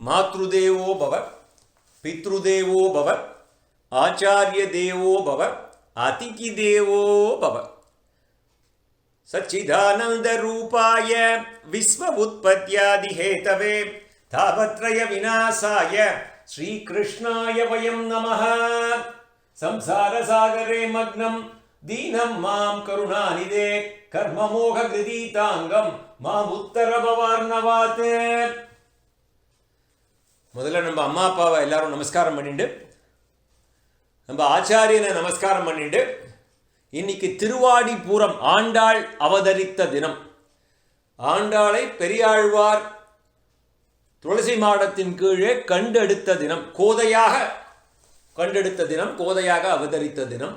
மாத்ருதேவோ பவ, பித்ருதேவோ பவ, ஆச்சாரிய தேவோ பவ, அதிதி தேவோ பவ. சச்சிதானந்த ரூபாய விஸ்வ உற்பத்தியாதி ஹேதவே தாபத்ரய விநாசாய ஸ்ரீ கிருஷ்ணாய வயம் நமஹ. சம்சார சாகரே மக்னம் தீனம் மாம் கருணாநிதே கர்மமோக கிருதீதாங்கம் மாம் உத்தரபவார்ணவாத். முதல்ல நம்ம அம்மா அப்பாவை எல்லாரும் நமஸ்காரம் பண்ணிட்டு, நம்ம ஆச்சாரியனை நமஸ்காரம் பண்ணிட்டு, இன்னைக்கு திருவாடிபூரம் ஆண்டாள் அவதரித்த தினம். ஆண்டாளை பெரியாழ்வார் துளசி மாடத்தின் கீழே கண்டெடுத்த தினம், கோதையாக கண்டெடுத்த தினம், கோதையாக அவதரித்த தினம்.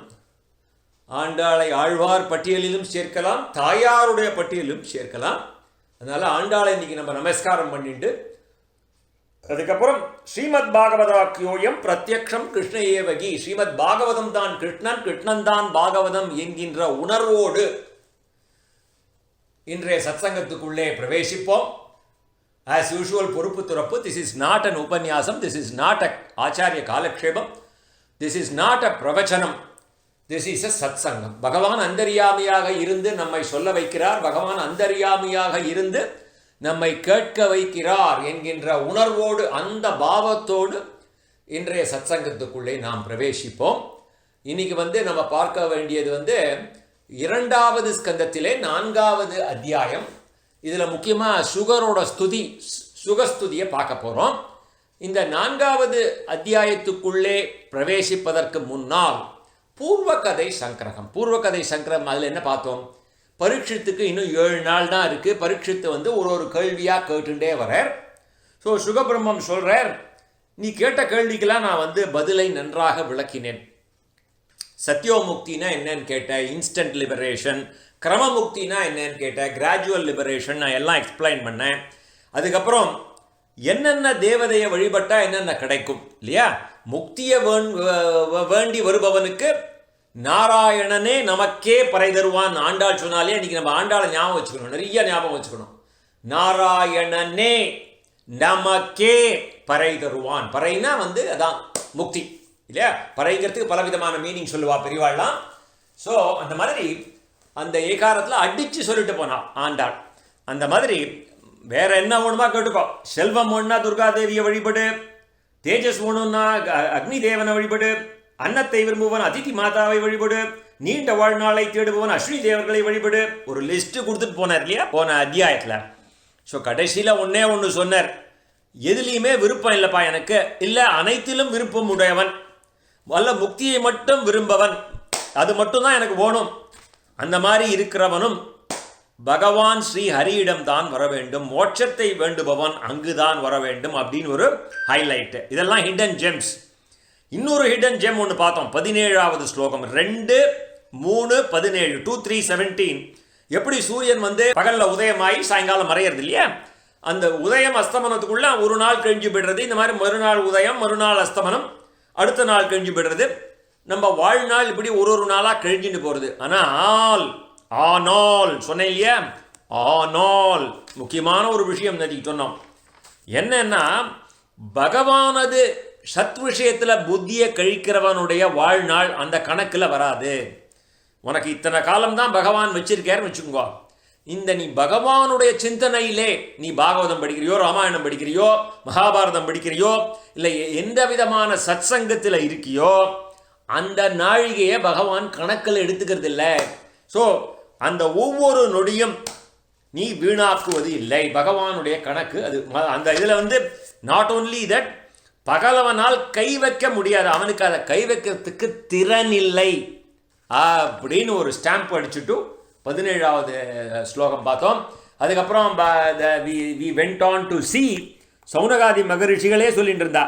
ஆண்டாளை ஆழ்வார் பட்டியலிலும் சேர்க்கலாம், தாயாருடைய பட்டியலிலும் சேர்க்கலாம். அதனால ஆண்டாளை இன்னைக்கு நம்ம நமஸ்காரம் பண்ணிட்டு, அதுக்கப்புறம் ஸ்ரீமத் பாகவதாக்கியோயம் பிரத்யக்ஷம் கிருஷ்ண ஏவகி, ஸ்ரீமத் பாகவதம் தான் கிருஷ்ணன், கிருஷ்ணன் தான் பாகவதம் என்கின்ற உணர்வோடு இன்றைய சத்சங்கத்துக்குள்ளே பிரவேசிப்போம். ஆஸ் யூஷுவல் பொறுப்பு துறப்பு. திஸ் இஸ் நாட் அன் உபன்யாசம், திஸ் இஸ் நாட் அ ஆச்சாரிய காலக்ஷேபம், திஸ் இஸ் நாட் அ பிரவச்சனம், திஸ் இஸ் அ சத்சங்கம். பகவான் அந்தர்யாமியாக இருந்து நம்மை சொல்ல வைக்கிறார், பகவான் அந்தர்யாமியாக இருந்து நம்மை கேட்க வைக்கிறார் என்கின்ற உணர்வோடு, அந்த பாவத்தோடு இன்றைய சத்சங்கத்துக்குள்ளே நாம் பிரவேசிப்போம். இன்னைக்கு நம்ம பார்க்க வேண்டியது இரண்டாவது ஸ்கந்தத்திலே 4வது அத்தியாயம். இதில் முக்கியமாக சுகரோட ஸ்துதி, சுகஸ்துதியை பார்க்க போகிறோம். இந்த 4வது அத்தியாயத்துக்குள்ளே பிரவேசிப்பதற்கு முன்னால் பூர்வகதை சங்கிரகம். பூர்வகதை சங்கிரகம் அதில் என்ன பார்த்தோம்? பரீட்சித்துக்கு இன்னும் 7 நாள் தான் இருக்குது. பரீட்சித்து ஒரு கேள்வியாக கேட்டுட்டே வரார். ஸோ சுகபிரம்மம் சொல்கிறார், நீ கேட்ட கேள்விக்கெல்லாம் நான் பதிலை நன்றாக விளக்கினேன். சத்யோமுக்தினா என்னன்னு கேட்டேன், இன்ஸ்டன்ட் லிபரேஷன். கிரமமுக்தினா என்னன்னு கேட்டேன், கிராஜுவல் லிபரேஷன். நான் எல்லாம் எக்ஸ்பிளைன் பண்ணேன். அதுக்கப்புறம் என்னென்ன தேவதையை வழிபட்டால் என்னென்ன கிடைக்கும் இல்லையா? முக்தியை வேண்டி வருபவனுக்கு நாராயணனே நமக்கே பறை தருவான் ஆண்டாள் சொன்னாலே இன்னைக்கு நம்ம ஆண்டாளை ஞாபகம் வச்சுக்கணும், நிறைய ஞாபகம் வச்சுக்கணும். நாராயணனே நமக்கே பறை தருவான். பறைனா அதான் முக்தி இல்லையா? பறைங்கிறதுக்கு பலவிதமான மீனிங் சொல்லுவா பெரியவாள்லாம். ஸோ அந்த மாதிரி அந்த ஏகாரத்தில் அடித்து சொல்லிட்டு போனான் ஆண்டாள். அந்த மாதிரி வேற என்ன வேணுமா கேட்டுக்கோ. செல்வம் ஒன்றா துர்காதேவியை வழிபடு, தேஜஸ் வேணும்னா அக்னி தேவனை வழிபடு, அன்னத்தை விரும்புவன் அதிதி மாதாவை வழிபடு, நீண்ட வாழ்நாளை தேடுபவன் அஸ்வினி தேவர்களை வழிபடு. ஒரு லிஸ்ட் கொடுத்துட்டு போனார் இல்லையா போன அத்தியாயத்தில். ஸோ கடைசியில் ஒன்று சொன்னார், எதுலேயுமே விருப்பம் இல்லைப்பா எனக்கு, இல்லை அனைத்திலும் விருப்பம் உடையவன், வல்ல முக்தியை மட்டும் விரும்பவன், அது மட்டும்தான் எனக்கு வேணும். அந்த மாதிரி இருக்கிறவனும் பகவான் ஸ்ரீ ஹரியிடம் தான் வர வேண்டும், மோட்சத்தை வேண்டுபவன் அங்குதான் வர வேண்டும் அப்படின்னு ஒரு ஹைலைட்டு. இதெல்லாம் ஹிடன் ஜெம்ஸ். இன்னொரு ஹிடன் ஜெம் ஒன்று பார்த்தோம், 17வது ஸ்லோகம், 2-3-17, 2-3-17. எப்படி சூரியன் பகலில் உதயமாகி சாயங்காலம் மறையிறது இல்லையா? அந்த உதயம் அஸ்தமனத்துக்குள்ள ஒரு நாள் கழிஞ்சு விடுறது. இந்த மாதிரி மறுநாள் உதயம், மறுநாள் அஸ்தமனம், அடுத்த நாள் கழிஞ்சு விடுறது. நம்ம வாழ்நாள் இப்படி ஒரு நாளாக கழிஞ்சுட்டு போகிறது. ஆனால் சொன்னேன் இல்லையா? ஆனால் முக்கியமான ஒரு விஷயம் நதிக்கு சொன்னோம். என்னன்னா, பகவானது சத் விஷயத்தில் புத்தியை கழிக்கிறவனுடைய வாழ்நாள் அந்த கணக்கில் வராது. உனக்கு இத்தனை காலம்தான் பகவான் வச்சிருக்காருன்னு வச்சுக்கோ. நீ பகவானுடைய சிந்தனையிலே நீ பாகவதம் படிக்கிறியோ, ராமாயணம் படிக்கிறியோ, மகாபாரதம் படிக்கிறியோ, இல்லை எந்த விதமான சத் சங்கத்தில் இருக்கியோ, அந்த நாழிகையை பகவான் கணக்கில் எடுத்துக்கிறது இல்லை. ஸோ அந்த ஒவ்வொரு நொடியும் நீ வீணாக்குவது இல்லை. பகவானுடைய கணக்கு அது. அந்த இதில் நாட் ஓன்லி தட், பகலவனால் கை வைக்க முடியாது, அவனுக்கு அதை கை வைக்கிறதுக்கு திறன் இல்லை அப்படின்னு ஒரு ஸ்டாம்ப் அடிச்சுட்டு 17வது ஸ்லோகம் பார்த்தோம். அதுக்கப்புறம் we went on to see சௌனகாதி மகரிஷிகளே சொல்லிட்டு இருந்தா,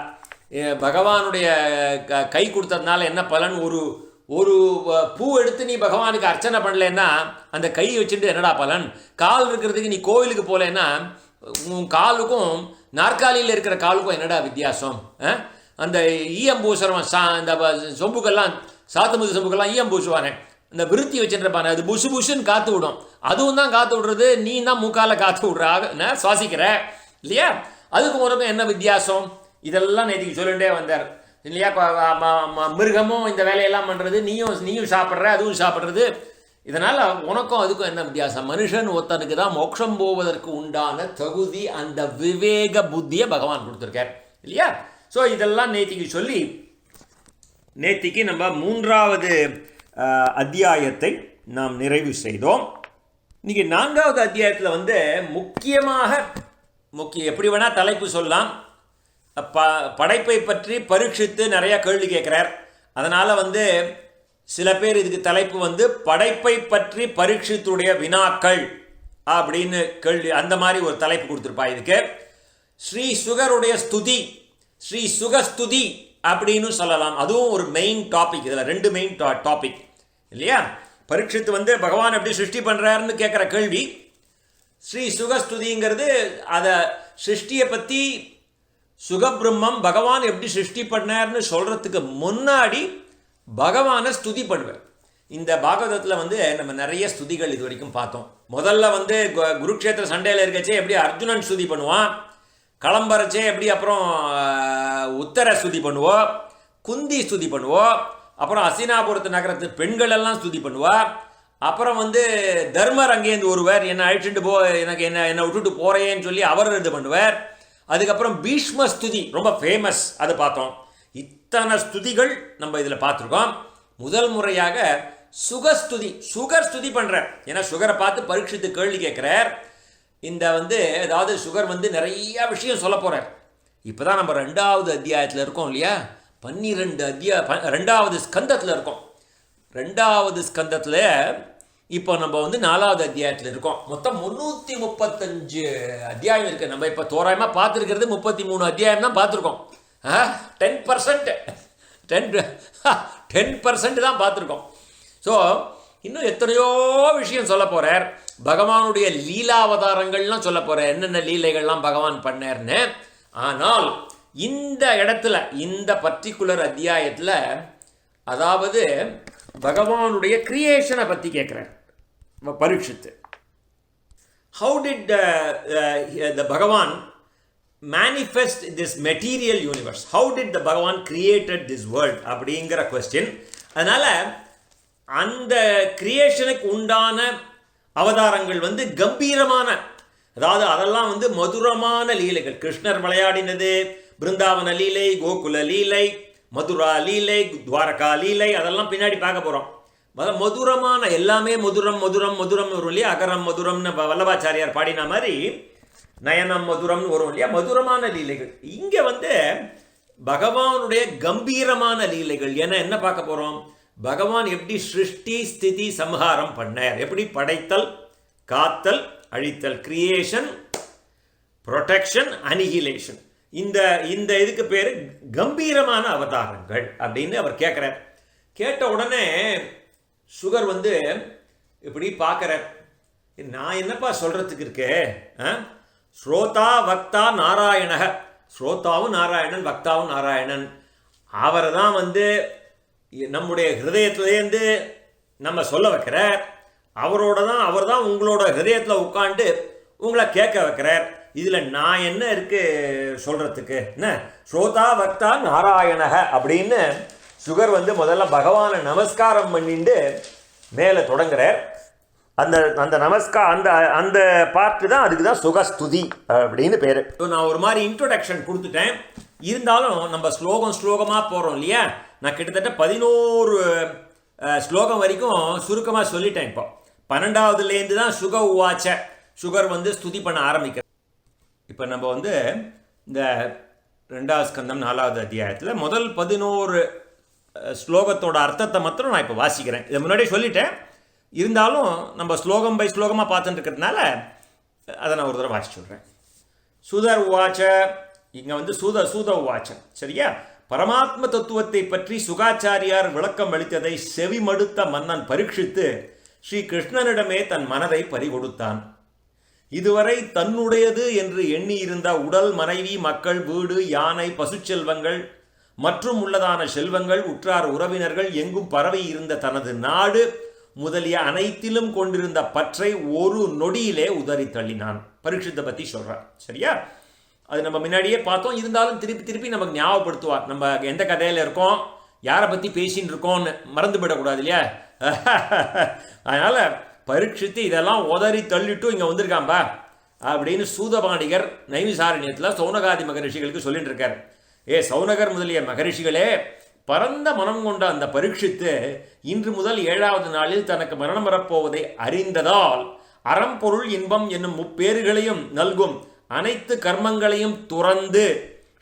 பகவானுடைய கை கொடுத்ததுனால என்ன பலன்? ஒரு பூ எடுத்து நீ பகவானுக்கு அர்ச்சனை பண்ணலன்னா அந்த கை வச்சுட்டு என்னடா பலன்? கால் இருக்கிறதுக்கு நீ கோவிலுக்கு போகலன்னா உன் காலுக்கும் நாற்காலியில் இருக்கிற காலுக்கும் என்னடா வித்தியாசம்? அந்த ஈயம் பூசுறவன் அந்த சொம்புக்கெல்லாம், சாத்துமுது சொம்புக்கெல்லாம் ஈயம் பூசுவானே, இந்த விருத்தி வச்சுருப்பானே, அது புஷு புஷுன்னு காற்று விடும். அதுவும் தான் காற்று விடுறது, நீ தான் மூக்கால காற்று விடுற, சுவாசிக்கிற இல்லையா? அதுக்கும் உனக்கும் என்ன வித்தியாசம்? இதெல்லாம் நேற்றுக்கு சொல்லிகிட்டே வந்தார் இல்லையா. மிருகமும் இந்த வேலையெல்லாம் பண்ணுறது, நீயும் சாப்பிட்ற, அதுவும் சாப்பிட்றது. இதனால் உனக்கும் அதுக்கும் என்ன வித்தியாசம்? மனுஷன் ஒருத்தனுக்கு தான் மோட்சம் போவதற்கு உண்டான தகுதி, அந்த விவேக புத்தியை பகவான் கொடுத்துருக்கார் இல்லையா. ஸோ இதெல்லாம் நேத்திக்கு சொல்லி, நேத்திக்கு நம்ம 3வது அத்தியாயத்தை நாம் நிறைவு செய்தோம். இன்றைக்கி 4வது அத்தியாயத்தில் எப்படி வேணால் தலைப்பு சொல்லலாம். படைப்பை பற்றி பரீட்சித்து நிறையா கேள்வி கேட்குறார். அதனால் சில பேர் இதுக்கு தலைப்பு படைப்பை பற்றி பரீட்சித்துடைய வினாக்கள் அப்படின்னு கேள்வி, அந்த மாதிரி ஒரு தலைப்பு கொடுத்துருப்பா. இதுக்கு ஸ்ரீ சுகருடைய ஸ்துதி, ஸ்ரீ சுகஸ்துதி அப்படின்னு சொல்லலாம். அதுவும் ஒரு மெயின் டாபிக். இதில் 2 மெயின் டாபிக் இல்லையா. பரீட்சித்து பகவான் எப்படி சிருஷ்டி பண்ணுறாருன்னு கேட்குற கேள்வி. ஸ்ரீ சுகஸ்துதிங்கிறது அதை சிருஷ்டியை பற்றி சுகபிரம்மம் பகவான் எப்படி சிருஷ்டி பண்ணார்னு சொல்கிறதுக்கு முன்னாடி பகவானை ஸ்துதி பண்ணுவேன். இந்த பாகவதத்தில் நம்ம நிறைய ஸ்துதிகள் இது வரைக்கும் பார்த்தோம். முதல்ல குருக்ஷேத்திர சண்டையில் இருக்கச்சே எப்படி அர்ஜுனன் ஸ்துதி பண்ணுவான், களம்பரச்சே எப்படி அப்புறம் உத்தர ஸ்துதி பண்ணுவோம், குந்தி ஸ்துதி பண்ணுவோம், அப்புறம் அசினாபுரத்து நகரத்து பெண்கள் எல்லாம் ஸ்துதி பண்ணுவா, அப்புறம் தர்மர் அங்கேருந்து ஒருவர் என்னை அழிச்சுட்டு எனக்கு என்னை விட்டுட்டு போகிறேன்னு சொல்லி அவர் இது பண்ணுவார். அதுக்கப்புறம் பீஷ்ம ஸ்துதி ரொம்ப ஃபேமஸ், அது பார்த்தோம். இத்தனை ஸ்துதிகள் நம்ம இதில் பார்த்துருக்கோம். முதல் முறையாக சுகஸ்துதி, சுகர் ஸ்துதி பண்ணுறார். ஏன்னா சுகரை பார்த்து பரீட்சித்து கேள்வி கேட்குறார். இந்த அதாவது சுகர் நிறைய விஷயம் சொல்ல போகிறார். இப்போ தான் நம்ம 2வது அத்தியாயத்தில் இருக்கோம் இல்லையா. 2வது ஸ்கந்தத்தில் இருக்கோம். 2வது ஸ்கந்தத்தில் இப்போ நம்ம 4வது அத்தியாயத்தில் இருக்கோம். மொத்தம் 335 அத்தியாயம் இருக்குது. நம்ம இப்போ தோராயமாக பார்த்துருக்கிறது 33 அத்தியாயம் தான் பார்த்துருக்கோம். 10% தான் பார்த்துருக்கோம். ஸோ இன்னும் எத்தனையோ விஷயம் சொல்ல போகிறார். பகவானுடைய லீலாவதாரங்கள்லாம் சொல்ல போகிறார், என்னென்ன லீலைகள்லாம் பகவான் பண்ணார்னு. ஆனால் இந்த இடத்துல, இந்த பர்டிகுலர் அத்தியாயத்தில், அதாவது பகவானுடைய கிரியேஷனை பற்றி கேட்குறார் பரீட்சித்து. ஹவு டிட் த பகவான் manifest this material universe? How did the Bhagavan created this world? அப்படிங்கிற கொஸ்டின். அதனால் அந்த கிரியேஷனுக்கு உண்டான அவதாரங்கள் கம்பீரமான, அதாவது அதெல்லாம் மதுரமான லீலைகள். கிருஷ்ணர் விளையாடினது, பிருந்தாவன லீலை, கோகுல லீலை, மதுரா லீலை, துவாரகா லீலை, அதெல்லாம் பின்னாடி பார்க்க போகிறோம். மதுரமான எல்லாமே மதுரம் மதுரம் மதுரம் வரும் இல்லையா. அகரம் மதுரம்னு வல்லபாச்சாரியார் பாடின மாதிரி நயனம் மதுரம்னு வரும் இல்லையா. மதுரமான லீலைகள். இங்கே பகவானுடைய கம்பீரமான லீலைகள். ஏன்னா என்ன பார்க்க போகிறோம்? பகவான் எப்படி சிருஷ்டி ஸ்திதி சம்ஹாரம் பண்ணார், எப்படி படைத்தல், காத்தல், அழித்தல், கிரியேஷன், ப்ரொடெக்ஷன், அனிஹிலேஷன். இந்த இதுக்கு பேர் கம்பீரமான அவதாரங்கள் அப்படின்னு அவர் கேட்குறார். கேட்ட உடனே சுகர் இப்படி பார்க்குறார். நான் என்னப்பா சொல்கிறதுக்கு இருக்கே? ஸ்ரோதா வக்தா நாராயணக, ஸ்ரோதாவும் நாராயணன், வக்தாவும் நாராயணன். அவரை தான் நம்முடைய ஹிருதயத்திலேருந்து நம்ம சொல்ல வைக்கிறார். அவர் தான் உங்களோட ஹிருதயத்தில் உட்காந்து உங்களை கேட்க வைக்கிறார். இதில் நான் என்ன இருக்கு சொல்கிறதுக்கு? என்ன ஸ்ரோதா வக்தா நாராயணக அப்படின்னு சுகர் முதல்ல பகவானை நமஸ்காரம் பண்ணிட்டு மேலே தொடங்குறார். அந்த அந்த பார்ட்டு தான், அதுக்கு தான் சுகஸ்துதி அப்படின்னு பேர். நான் ஒரு மாதிரி இன்ட்ரோடக்ஷன் கொடுத்துட்டேன். இருந்தாலும் நம்ம ஸ்லோகமாக போகிறோம் இல்லையா. நான் கிட்டத்தட்ட 11 ஸ்லோகம் வரைக்கும் சுருக்கமாக சொல்லிட்டேன். இப்போ 12வதுலேருந்து தான் சுக உவாச்ச, சுகர் ஸ்துதி பண்ண ஆரம்பிக்க. இப்போ நம்ம இந்த 2வது ஸ்கந்தம் 4வது அத்தியாயத்தில் முதல் 11 ஸ்லோகத்தோட அர்த்தத்தை மாத்திரம் நான் இப்போ வாசிக்கிறேன். இதை முன்னாடியே சொல்லிட்டேன். இருந்தாலும் நம்ம ஸ்லோகம் பை ஸ்லோகமாக பார்த்துட்டு இருக்கிறதுனால அதை நான் ஒரு தடவை வாசிச்சு சொல்கிறேன். சுதர் உவாச்ச, இங்கே சூத உவாச்ச, சரியா. பரமாத்ம தத்துவத்தை பற்றி சுகாச்சாரியார் விளக்கம் அளித்ததை செவிமடுத்த மன்னன் பரீட்சித்து ஸ்ரீ கிருஷ்ணனிடமே தன் மனதை பறிகொடுத்தான். இதுவரை தன்னுடையது என்று எண்ணியிருந்த உடல், மனைவி, மக்கள், வீடு, யானை, பசுச்செல்வங்கள் மற்றும் உள்ளதான செல்வங்கள், உற்றார் உறவினர்கள், எங்கும் பரவி இருந்த தனது நாடு முதலிய அனைத்திலும் கொண்டிருந்த பற்றை ஒரு நொடியிலே உதறி தள்ளினான். பரீட்சித்தை பற்றி சொல்கிறார், சரியா. அது நம்ம முன்னாடியே பார்த்தோம். இருந்தாலும் திருப்பி திருப்பி நமக்கு ஞாபகப்படுத்துவார். நம்ம எந்த கதையில் இருக்கோம், யாரை பற்றி பேசின்னு இருக்கோம்னு மறந்து விடக்கூடாது இல்லையா? அதனால் பரீட்சித்து இதெல்லாம் உதறி தள்ளிட்டு இங்கே வந்திருக்காம்பா அப்படின்னு சூதபாணிகர் நைமிசாரண்யத்தில் சௌனகாதி மகரிஷிகளுக்கு சொல்லிட்டு இருக்கார். சௌனகர் முதலிய மகரிஷிகளே, பரந்த மனம் கொண்ட அந்த பரீட்சித்து இன்று முதல் 7வது நாளில் தனக்கு மரணம் வரப்போவதை அறிந்ததால் அறம்பொருள் இன்பம் என்னும் முப்பேறுகளையும் நல்கும் அனைத்து கர்மங்களையும் துறந்து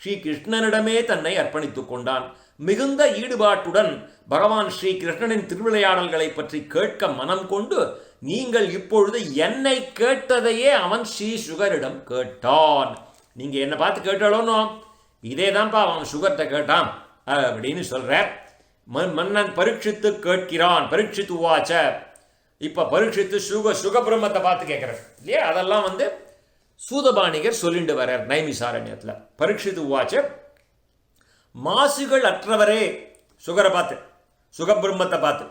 ஸ்ரீ கிருஷ்ணனிடமே தன்னை அர்ப்பணித்துக் கொண்டான். மிகுந்த ஈடுபாட்டுடன் பகவான் ஸ்ரீ கிருஷ்ணனின் திருவிளையாடல்களை பற்றி கேட்க மனம் கொண்டு, நீங்கள் இப்பொழுது என்னை கேட்டதையே அவன் ஸ்ரீ சுகரிடம் கேட்டான். நீங்க என்னை பார்த்து கேட்டாலோனோ இதே தான்ப்பா அவன் சுகர்கிட்ட கேட்டான் அப்படின்னு சொல்றார். மன்னன் பரீட்சித்து கேட்கிறான். பரீட்சித்து உவாச்ச. இப்ப பரீட்சித்து சுகபிரம்மத்தை பார்த்து கேட்கிறார் இல்லையா? அதெல்லாம் சூதபாணிகர் சொல்லிட்டு வர்றார் நைமிசாரண்யத்துல. பரீட்சித்து உவாச்ச. மாசுகள் அற்றவரே, சுகரை பார்த்து, சுகபிரம்மத்தை பார்த்து,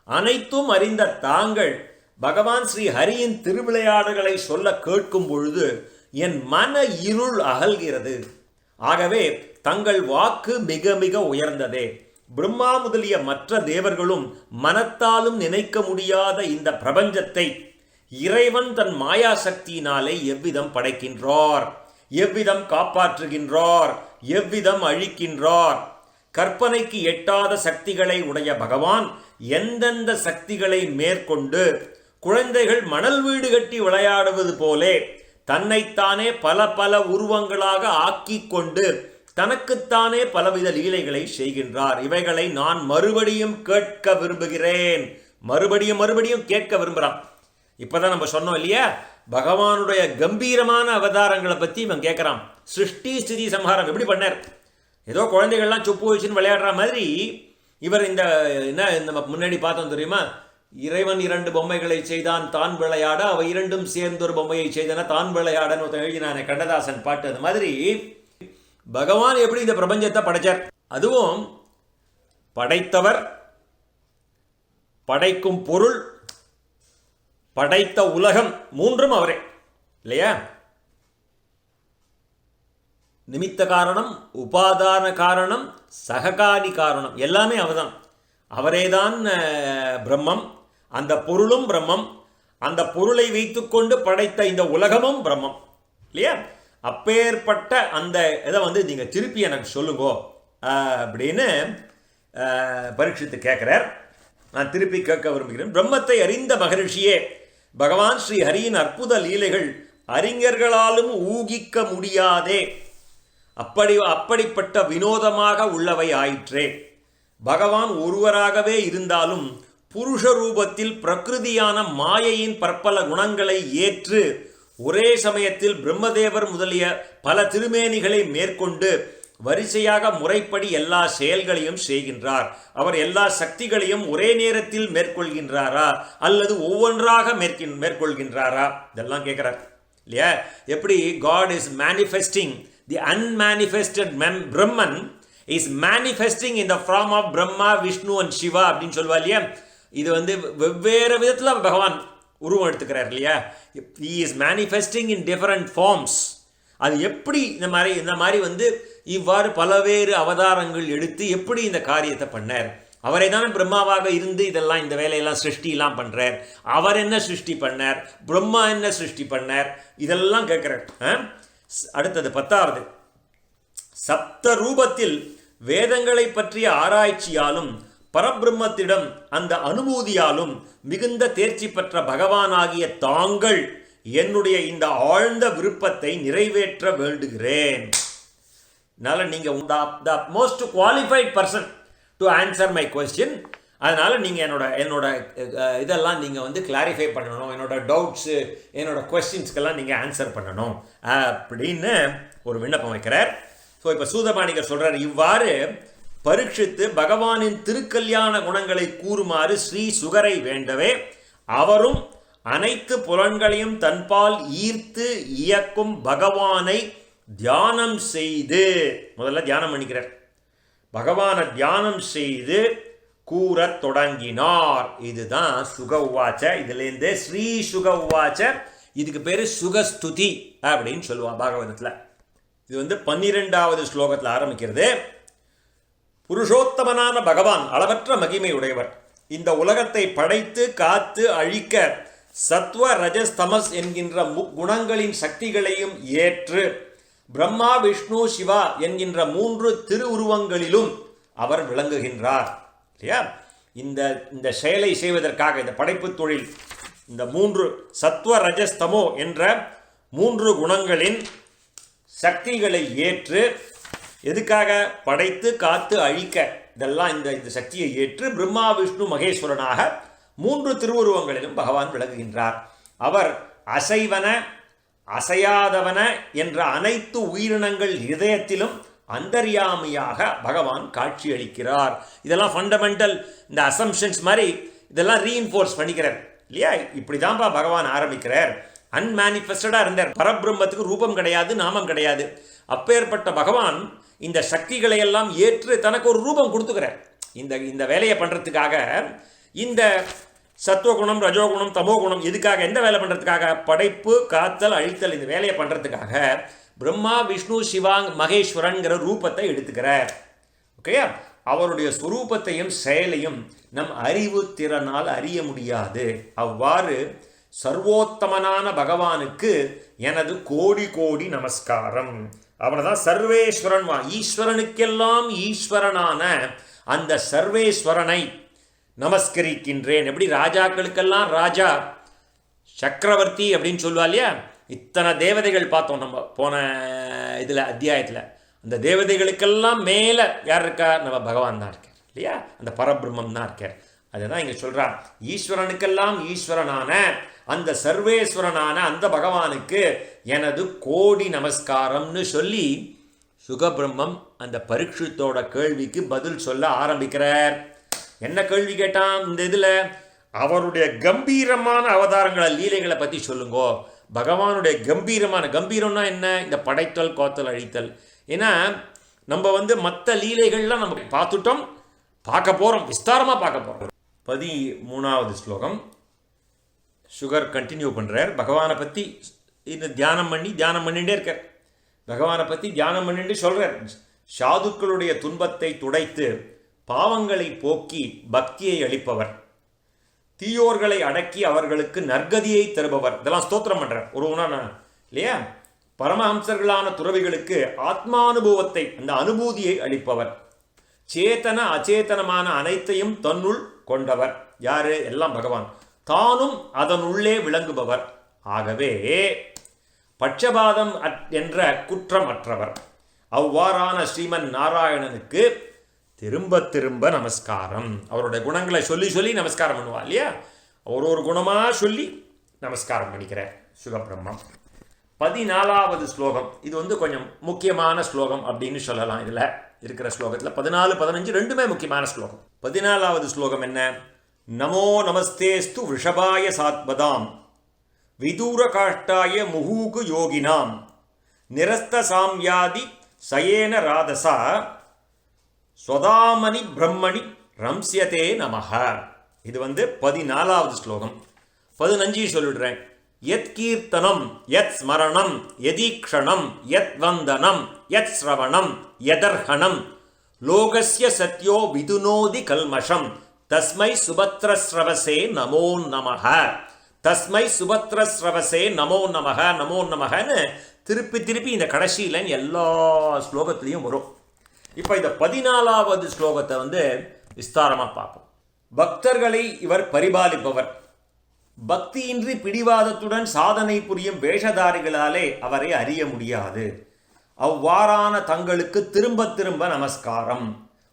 அனைத்தும் அறிந்த தாங்கள் பகவான் ஸ்ரீ ஹரியின் திருவிளையாடுகளை சொல்ல கேட்கும் பொழுது என் மன இருள் அகல்கிறது. ஆகவே தங்கள் வாக்கு மிக மிக உயர்ந்ததே. பிரம்மா முதலிய மற்ற தேவர்களும் மனத்தாலும் நினைக்க முடியாத இந்த பிரபஞ்சத்தை இறைவன் தன் மாயா சக்தியினாலே எவ்விதம் படைக்கின்றார், எவ்விதம் காப்பாற்றுகின்றார், எவ்விதம் அழிக்கின்றார். கற்பனைக்கு எட்டாத சக்திகளை உடைய பகவான் எந்தெந்த சக்திகளை மேற்கொண்டு குழந்தைகள் மணல் வீடு கட்டி விளையாடுவது போலே தன்னைத்தானே பல பல உருவங்களாக ஆக்கி கொண்டு தனக்குத்தானே பலவித லீலைகளை செய்கின்றார். இவைகளை நான் மறுபடியும் கேட்க விரும்புகிறேன். மறுபடியும் கேட்க விரும்புகிறான். இப்பதான் நம்ம சொன்னோம் இல்லையா, பகவானுடைய கம்பீரமான அவதாரங்களை பற்றி இவன் கேட்குறான். சிருஷ்டி ஸ்திதி சம்ஹாரம் எப்படி பண்ணார்? ஏதோ குழந்தைகள்லாம் சொப்பு வச்சுன்னு விளையாடுற மாதிரி இவர் இந்த நம்ம முன்னாடி பார்த்தோம் தெரியுமா, இறைவன் 2 பொம்மைகளை செய்தான் தான் விளையாட, அவை இரண்டும் சேர்ந்து ஒரு பொம்மையை செய்தன தான் விளையாடன்னு ஒருத்தன் எழுதினானே கண்ணதாசன் பாட்டு. அது மாதிரி பகவான் எப்படி இந்த பிரபஞ்சத்தை படைச்சார்? அதுவும் படைத்தவர், படைக்கும் பொருள், படைத்த உலகம் மூன்றும் அவரே இல்லையா? நிமித்த காரணம், உபாதான காரணம், சககாரி காரணம், எல்லாமே அவர்தான். அவரேதான் பிரம்மம். அந்த பொருளும் பிரம்மம். அந்த பொருளை வைத்துக்கொண்டு படைத்த இந்த உலகமும் பிரம்மம் இல்லையா? அப்பேற்பட்ட அந்த இதை நீங்க திருப்பி எனக்கு சொல்லுங்க அப்படின்னு பரீட்சித்து கேட்கிறார். நான் திருப்பி கேட்க விரும்புகிறேன். பிரம்மத்தை அறிந்த மகரிஷியே, பகவான் ஸ்ரீ ஹரியின் அற்புத லீலைகள் அறிஞர்களாலும் ஊகிக்க முடியாதே. அப்படிப்பட்ட வினோதமாக உள்ளவை ஆயிற்றே. பகவான் ஒருவராகவே இருந்தாலும் புருஷ ரூபத்தில் பிரகிருதியான மாயையின் பற்பல குணங்களை ஏற்று ஒரே சமயத்தில் பிரம்மதேவர் முதலிய பல திருமேனிகளை மேற்கொண்டு வரிசையாக முறைப்படி எல்லா செயல்களையும் செய்கின்றார். அவர் எல்லா சக்திகளையும் ஒரே நேரத்தில் மேற்கொள்கின்றாரா அல்லது ஒவ்வொன்றாக மேற்கொள்கின்றாரா? இதெல்லாம் கேட்கிறார் இல்லையா? எப்படி God is manifesting the unmanifested Brahman is manifesting in the form of Brahma, Vishnu and Shiva அப்படின்னு சொல்லுவா இல்லையா? இது வெவ்வேறு விதத்தில் பகவான் உருவம் எடுத்துக்கிறார் இல்லையா? he is manifesting in different forms. அது எப்படி இந்த மாதிரி இவ்வாறு பலவேறு அவதாரங்கள் எடுத்து எப்படி இந்த காரியத்தை பண்ணார்? அவரை தானே பிரம்மாவாக இருந்து இதெல்லாம் இந்த வேலையெல்லாம் சிருஷ்டிலாம் பண்றார். அவர் என்ன சிருஷ்டி பண்ணார்? பிரம்மா என்ன சிருஷ்டி பண்ணார்? இதெல்லாம் கேட்கிறார். அடுத்தது 10வது. சப்த ரூபத்தில் வேதங்களை பற்றிய ஆராய்ச்சியாலும் பரபிரம்மத்திடம் அந்த அனுபூதியாலும் மிகுந்த தேர்ச்சி பெற்ற பகவானாகிய தாங்கள் என்னுடைய இந்த ஆழ்ந்த விருப்பத்தை நிறைவேற்ற வேண்டுகிறேன். அதனால நீங்க the most qualified person to answer my question. அதனால நீங்க என்னோட இதெல்லாம் நீங்க கிளாரிஃபை பண்ணணும். என்னோட டவுட்ஸ், என்னோட கொஸ்டின்ஸ்க்கெல்லாம் நீங்க ஆன்சர் பண்ணணும் அப்படின்னு ஒரு விண்ணப்பம் வைக்கிறார். ஸோ இப்போ சூதபாணிகர் சொல்றார், இவ்வாறு பரீட்சித்து பகவானின் திருக்கல்யாண குணங்களை கூறுமாறு ஸ்ரீ சுகரை வேண்டவே அவரும் அனைத்து புலன்களையும் தன்பால் ஈர்த்து இயக்கும் பகவானை தியானம் செய்து, முதல்ல தியானம் பண்ணிக்கிறார், பகவானை தியானம் செய்து கூறத் தொடங்கினார். இதுதான் சுக உவாச்ச. இதுலேருந்து ஸ்ரீ சுக உவாச்ச. இதுக்கு பேரு சுகஸ்துதி அப்படின்னு சொல்லுவான் பாகவதத்தில். இது வந்து 12வது ஸ்லோகத்தில் ஆரம்பிக்கிறது. புருஷோத்தமனான பகவான் அளவற்ற மகிமை உடையவர். இந்த உலகத்தை படைத்து காத்து அழிக்க சத்வ ரஜஸ் தமஸ் என்கின்ற முக்குணங்களின் சக்திகளையும் ஏற்று பிரம்மா விஷ்ணு சிவா என்கின்ற 3 திருவுருவங்களிலும் அவர் விளங்குகின்றார் இல்லையா? இந்த செயலை செய்வதற்காக இந்த படைப்பு தொழில் இந்த 3 சத்வ ரஜஸ் தமோ என்ற 3 குணங்களின் சக்திகளை ஏற்று எதுக்காக படைத்து காத்து அழிக்க இதெல்லாம் இந்த சக்தியை ஏற்று பிரம்மா விஷ்ணு மகேஸ்வரனாக 3 திருவுருவங்களிலும் பகவான் விளங்குகின்றார். அவர் அசைவன அசையாதவன என்ற அனைத்து உயிரினங்கள் இதயத்திலும் அந்தர்யாமியாக பகவான் காட்சி அளிக்கிறார். இதெல்லாம் ஃபண்டமெண்டல் இந்த அசம்ஷன்ஸ் மாதிரி இதெல்லாம் ரீஇன்ஃபோர்ஸ் பண்ணிக்கிறார் இல்லையா? இப்படிதான்ப்பா பகவான் ஆரம்பிக்கிறார். அன்மேனிஃபெஸ்டடாக இருந்தார். பரபிரம்மத்துக்கு ரூபம் கிடையாது, நாமம் கிடையாது. அப்பேற்பட்ட பகவான் இந்த சக்திகளை எல்லாம் ஏற்று தனக்கு ஒரு ரூபம் கொடுத்துக்கிறார். இந்த வேலையை பண்ணுறதுக்காக இந்த சத்துவகுணம் ரஜோகுணம் தமோகுணம் எதுக்காக, எந்த வேலை பண்ணுறதுக்காக? படைப்பு காத்தல் அழித்தல் இந்த வேலையை பண்ணுறதுக்காக பிரம்மா விஷ்ணு சிவா மகேஸ்வரன்கிற ரூபத்தை எடுத்துக்கிறார். ஓகேயா? அவருடைய ஸ்வரூபத்தையும் செயலையும் நம் அறிவு திறனால் அறிய முடியாது. அவ்வாறு சர்வோத்தமனான பகவானுக்கு எனது கோடி கோடி நமஸ்காரம். அவர்தான் சர்வேஸ்வரன். ஈஸ்வரனுக்கெல்லாம் ஈஸ்வரனான அந்த சர்வேஸ்வரனை நமஸ்கரிக்கின்றேன். எப்படி ராஜாக்களுக்கெல்லாம் ராஜா சக்கரவர்த்தி அப்படின்னு சொல்லுவா இல்லையா? இத்தனை தேவதைகள் பார்த்தோம் நம்ம போன இதில் அத்தியாயத்தில். அந்த தேவதைகளுக்கெல்லாம் மேலே யார் இருக்கா? நம்ம பகவான் தான் இருக்கார் இல்லையா? அந்த பரபிரம்மம் தான் இருக்கார். அதுதான் இங்கே சொல்கிறார். ஈஸ்வரனுக்கெல்லாம் ஈஸ்வரனான அந்த சர்வேஸ்வரனான அந்த பகவானுக்கு எனது கோடி நமஸ்காரம்னு சொல்லி சுகபிரம்மம் அந்த பரீட்சித்தோட கேள்விக்கு பதில் சொல்ல ஆரம்பிக்கிறார். என்ன கேள்வி கேட்டான் இந்த இதில்? அவருடைய கம்பீரமான அவதாரங்களை லீலைகளை பற்றி சொல்லுங்கோ. பகவானுடைய கம்பீரம்னா என்ன? இந்த படைத்தல் கோத்தல் அழித்தல். ஏன்னா நம்ம மற்ற லீலைகள்லாம் நம்ம பார்த்துட்டோம், பார்க்க போகிறோம், விஸ்தாரமாக பார்க்க போகிறோம். 13வது ஸ்லோகம் சுகர் கண்டினியூ பண்ணுறார். பகவானை பற்றி இன்னும் தியானம் பண்ணிகிட்டே இருக்கார். பகவானை பற்றி தியானம் பண்ணிட்டு சொல்கிறார். சாதுக்களுடைய துன்பத்தை துடைத்து பாவங்களை போக்கி பக்தியை அளிப்பவர், தீயோர்களை அடக்கி அவர்களுக்கு நற்கதியை தருபவர். இதெல்லாம் ஸ்தோத்திரம் பண்ணுறார் ஒருவனா இல்லையா? பரமஹம்சர்களான துறவிகளுக்கு ஆத்மானுபவத்தை அந்த அனுபூதியை அளிப்பவர், சேத்தன அச்சேதனமான அனைத்தையும் தன்னுள் கொண்டவர். யாரு? எல்லாம் பகவான். தானும் அதனுள்ளே விளங்குபவர். ஆகவே பட்சபாதம் என்ற குற்றம் அற்றவர். அவ்வாறான ஸ்ரீமன் நாராயணனுக்கு திரும்ப திரும்ப நமஸ்காரம். அவருடைய குணங்களை சொல்லி சொல்லி நமஸ்காரம் பண்ணுவா இல்லையா? ஒரு குணமாக சொல்லி நமஸ்காரம் பண்ணிக்கிறார் சுகபிரம்மம். 14வது ஸ்லோகம் இது கொஞ்சம் முக்கியமான ஸ்லோகம் அப்படின்னு சொல்லலாம். இதில் இருக்கிற ஸ்லோகத்தில் 14, 15 ரெண்டுமே முக்கியமான ஸ்லோகம். 14வது ஸ்லோகம் என்ன? நமோ நமஸ்தேஸ்து விஷபாய சாத்பதாம் விதூர காஷ்டாய முகூகு யோகினாம் நிரஸ்த சாம்யாதி சயேன ராதசா ஸ்வதாமணி பிரம்மணி ரம்சியதே நமஹ. இது 14வது ஸ்லோகம். 15 சொல்லிடுறேன். யத் கீர்த்தனம் யத் ஸ்மரணம் யதீக்ஷணம் யத் வந்தனம் யத் ஸ்ரவணம் யதர்ஹணம் லோகஸ்ய சத்யோ விதுனோதி கல்மஷம் தஸ்மை சுபத்ரஸ்ரவசே நமோ நமஹ. தஸ்மை சுபத்ரஸ்ரவசே நமோ நமஹ. நமோ நமஹன்னு திருப்பி இந்த கடைசியில் எல்லா ஸ்லோகத்திலையும் வரும். இப்போ இந்த 14வது ஸ்லோகத்தை விஸ்தாரமாக பார்ப்போம். பக்தர்களை இவர் பரிபாலிப்பவர். பக்தியின்றி பிடிவாதத்துடன் சாதனை புரியும் வேஷதாரிகளாலே அவரை அறிய முடியாது. அவ்வாறான தங்களுக்கு திரும்ப திரும்ப நமஸ்காரம்.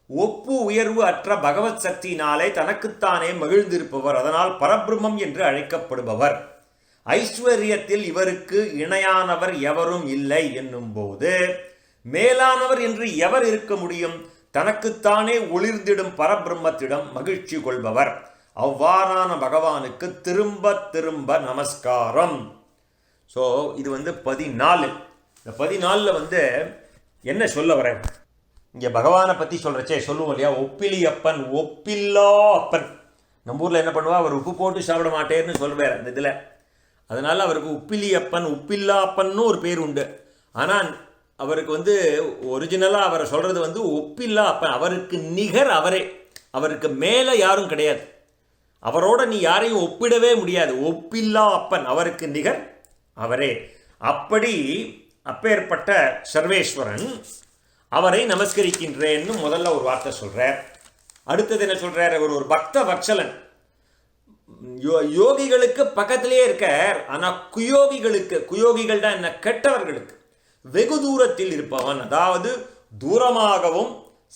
ஒப்பு உயர்வு அற்ற பகவத் சக்தியினாலே தனக்குத்தானே மகிழ்ந்திருப்பவர். அதனால் பரபிரம்மம் என்று அழைக்கப்படுபவர். ஐஸ்வர்யத்தில் இவருக்கு இணையானவர் எவரும் இல்லை என்னும் போது மேலானவர் என்று எவர் இருக்க முடியும்? தனக்குத்தானே ஒளிர்ந்திடும் பரபிரம்மத்திடம் மகிழ்ச்சி கொள்பவர். அவ்வாறான பகவானுக்கு திரும்ப திரும்ப நமஸ்காரம். ஸோ இது 14. இந்த 14ல் என்ன சொல்ல வரேன்? இங்கே பகவானை பற்றி சொல்லுவோம் இல்லையா? ஒப்பிலி அப்பன், ஒப்பில்லா அப்பன். நம்ம ஊரில் என்ன பண்ணுவா? அவர் உப்பு போட்டு சாப்பிட மாட்டேன்னு சொல்வார் அந்த இதில். அதனால் அவருக்கு உப்பிலி அப்பன், உப்பில்லா அப்பன்னு ஒரு பேர் உண்டு. ஆனால் அவருக்கு வந்து ஒரிஜினலாக அவரை சொல்கிறது வந்து ஒப்பில்லா அப்பன், அவருக்கு நிகர் அவரே, அவருக்கு மேலே யாரும் கிடையாது, அவரோட நீ யாரையும் ஒப்பிடவே முடியாது, ஒப்பில்லா அப்பன், அவருக்கு நிகர் அவரே. அப்படி அப்பேற்பட்ட சர்வேஸ்வரன் அவரை நமஸ்கரிக்கின்றேன்னு முதல்ல ஒரு வார்த்தை சொல்கிறார். அடுத்தது என்ன சொல்கிறார்? அவர் ஒரு பக்த வத்சலன், யோகிகளுக்கு பக்கத்திலே இருக்கார், ஆனால் குயோகிகளுக்கு, குயோகிகள் தான் என்ன, கெட்டவர்களுக்கு வெகு தூரத்தில் இருப்பவன், அதாவது தூரமாகவும்